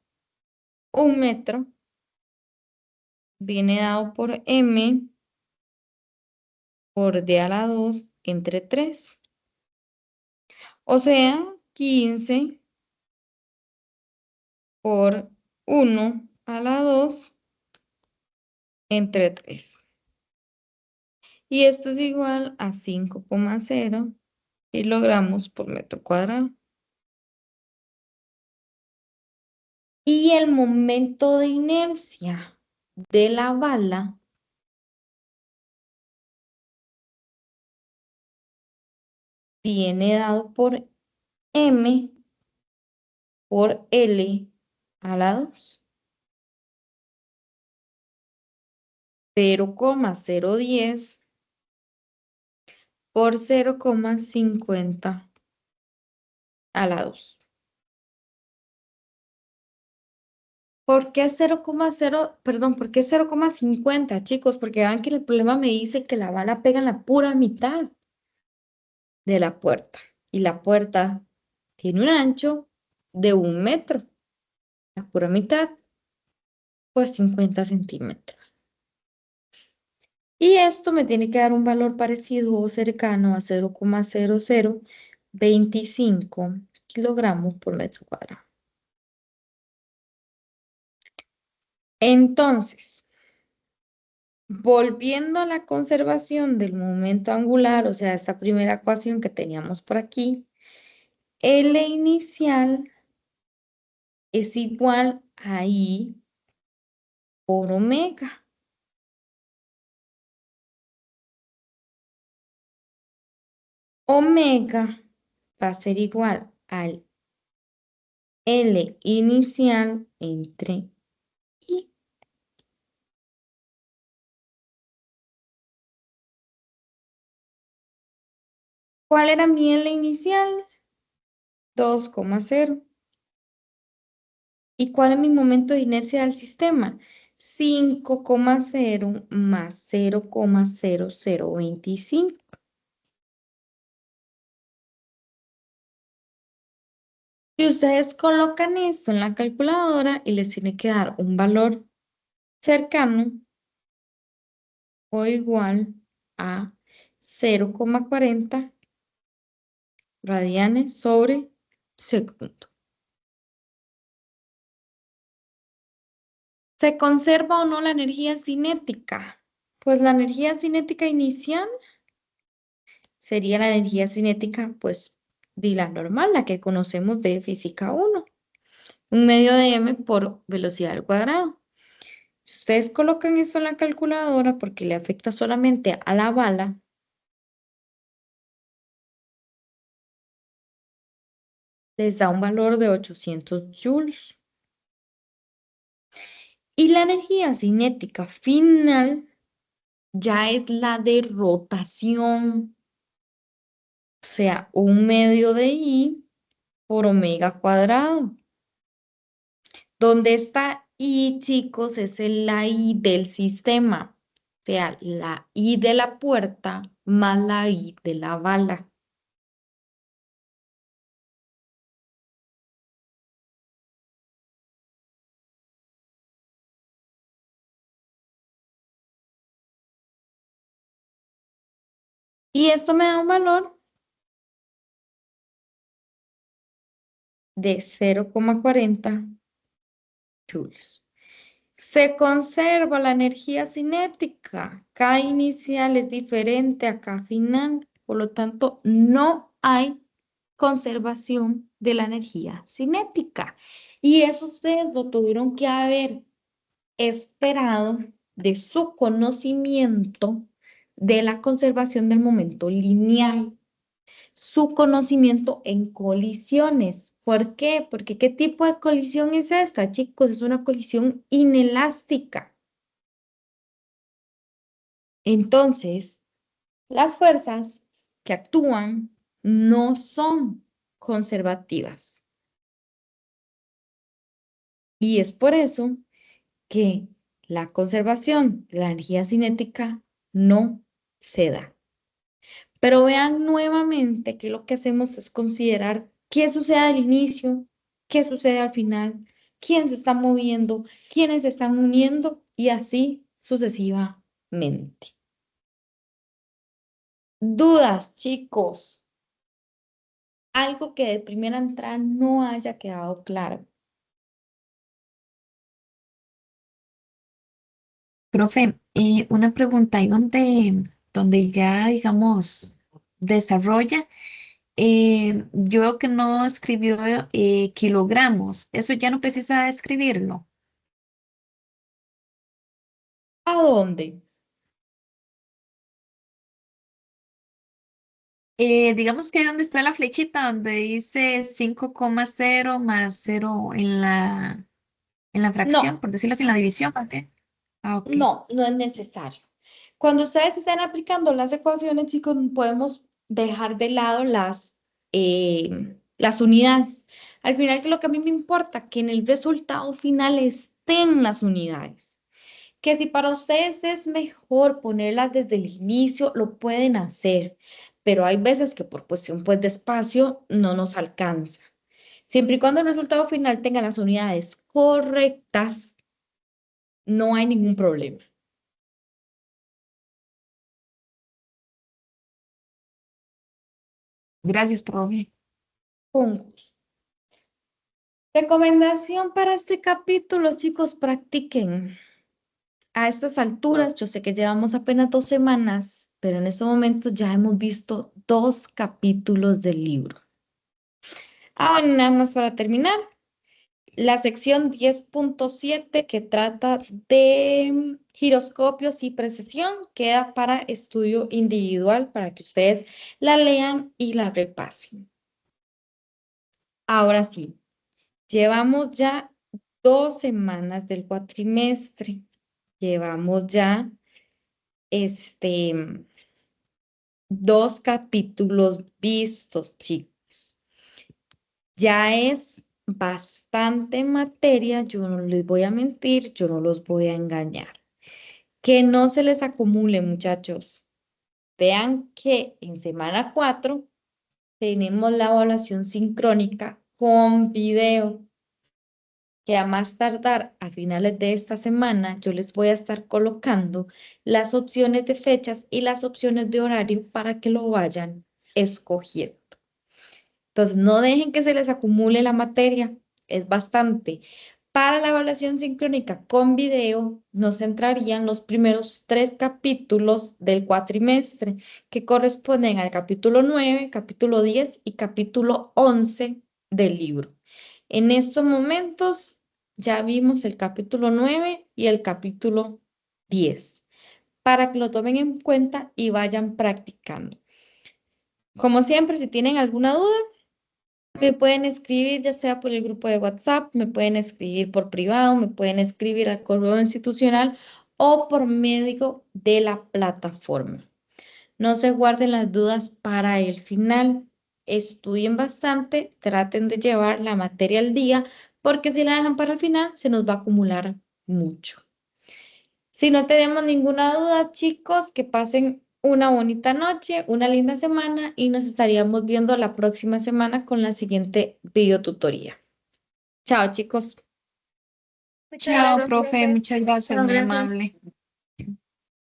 1 metro viene dado por M por D a la 2 entre 3. O sea, 15 por 1 a la 2 entre 3. Y esto es igual a 5,0 kilogramos por metro cuadrado. Y el momento de inercia de la bala viene dado por M por L a la 2. 0,010 por 0,50 a la 2. ¿Por qué 0,0? Perdón, ¿por qué 0,50, chicos? Porque vean que el problema me dice que la bala pega en la pura mitad de la puerta. Y la puerta tiene un ancho de 1 metro. La pura mitad, pues 50 centímetros. Y esto me tiene que dar un valor parecido o cercano a 0,0025 kilogramos por metro cuadrado. Entonces, volviendo a la conservación del momento angular, o sea, esta primera ecuación que teníamos por aquí, L inicial es igual a I por omega. Omega va a ser igual al L inicial entre I. ¿Cuál era mi L inicial? 2,0. ¿Y cuál es mi momento de inercia del sistema? 5,0 más 0,0025. Si ustedes colocan esto en la calculadora y les tiene que dar un valor cercano o igual a 0,40 radianes sobre segundo. ¿Se conserva o no la energía cinética? Pues la energía cinética inicial sería la energía cinética, pues, de la normal, la que conocemos de física 1. Un medio de m por velocidad al cuadrado. Si ustedes colocan esto en la calculadora porque le afecta solamente a la bala, les da un valor de 800 joules. Y la energía cinética final ya es la de rotación, o sea, un medio de I por omega cuadrado. Donde está I, chicos, es la I del sistema, o sea, la I de la puerta más la I de la bala. Y esto me da un valor de 0,40 joules. Se conserva la energía cinética. K inicial es diferente a K final. Por lo tanto, no hay conservación de la energía cinética. Y eso ustedes lo tuvieron que haber esperado de su conocimiento de la conservación del momento lineal. Su conocimiento en colisiones. ¿Por qué? Porque ¿qué tipo de colisión es esta, chicos? Es una colisión inelástica. Entonces, las fuerzas que actúan no son conservativas. Y es por eso que la conservación de la energía cinética no se da. Pero vean nuevamente que lo que hacemos es considerar qué sucede al inicio, qué sucede al final, quién se está moviendo, quiénes se están uniendo y así sucesivamente. Dudas, chicos. Algo que de primera entrada no haya quedado claro. Profe, una pregunta, ¿y donde ya, digamos, desarrolla? Yo veo que no escribió kilogramos, eso ya no precisa escribirlo. ¿A dónde? Digamos que donde está la flechita, donde dice 5,0 más 0 en la fracción, No, por decirlo así, en la división, ¿ok? Ah, ok. no es necesario. Cuando ustedes estén aplicando las ecuaciones, chicos, podemos dejar de lado las unidades. Al final, que lo que a mí me importa, que en el resultado final estén las unidades. Que si para ustedes es mejor ponerlas desde el inicio, lo pueden hacer, pero hay veces que por cuestión pues de espacio no nos alcanza. Siempre y cuando el resultado final tenga las unidades correctas, no hay ningún problema. Gracias, profe. Con gusto. Recomendación para este capítulo, chicos, practiquen. A estas alturas, yo sé que llevamos apenas 2 semanas, pero en este momento ya hemos visto 2 capítulos del libro. Bueno, nada más para terminar, la sección 10.7 que trata de giroscopios y precesión queda para estudio individual para que ustedes la lean y la repasen. Ahora sí, llevamos ya 2 semanas del cuatrimestre. Llevamos ya 2 capítulos vistos, chicos. Ya es bastante materia, yo no les voy a mentir, yo no los voy a engañar. Que no se les acumule, muchachos. Vean que en semana 4 tenemos la evaluación sincrónica con video, que a más tardar a finales de esta semana yo les voy a estar colocando las opciones de fechas y las opciones de horario para que lo vayan escogiendo. Entonces, no dejen que se les acumule la materia, es bastante. Para la evaluación sincrónica con video, nos entrarían los primeros 3 capítulos del cuatrimestre, que corresponden al capítulo 9, capítulo 10 y capítulo 11 del libro. En estos momentos ya vimos el capítulo 9 y el capítulo 10, para que lo tomen en cuenta y vayan practicando. Como siempre, si tienen alguna duda, me pueden escribir ya sea por el grupo de WhatsApp, me pueden escribir por privado, me pueden escribir al correo institucional o por medio de la plataforma. No se guarden las dudas para el final. Estudien bastante, traten de llevar la materia al día, porque si la dejan para el final, se nos va a acumular mucho. Si no tenemos ninguna duda, chicos, que pasen una bonita noche, una linda semana y nos estaríamos viendo la próxima semana con la siguiente videotutoría. Chao, chicos. Muchas Chao, gracias, profe. profe. Muchas gracias, Chao, muy gracias. amable.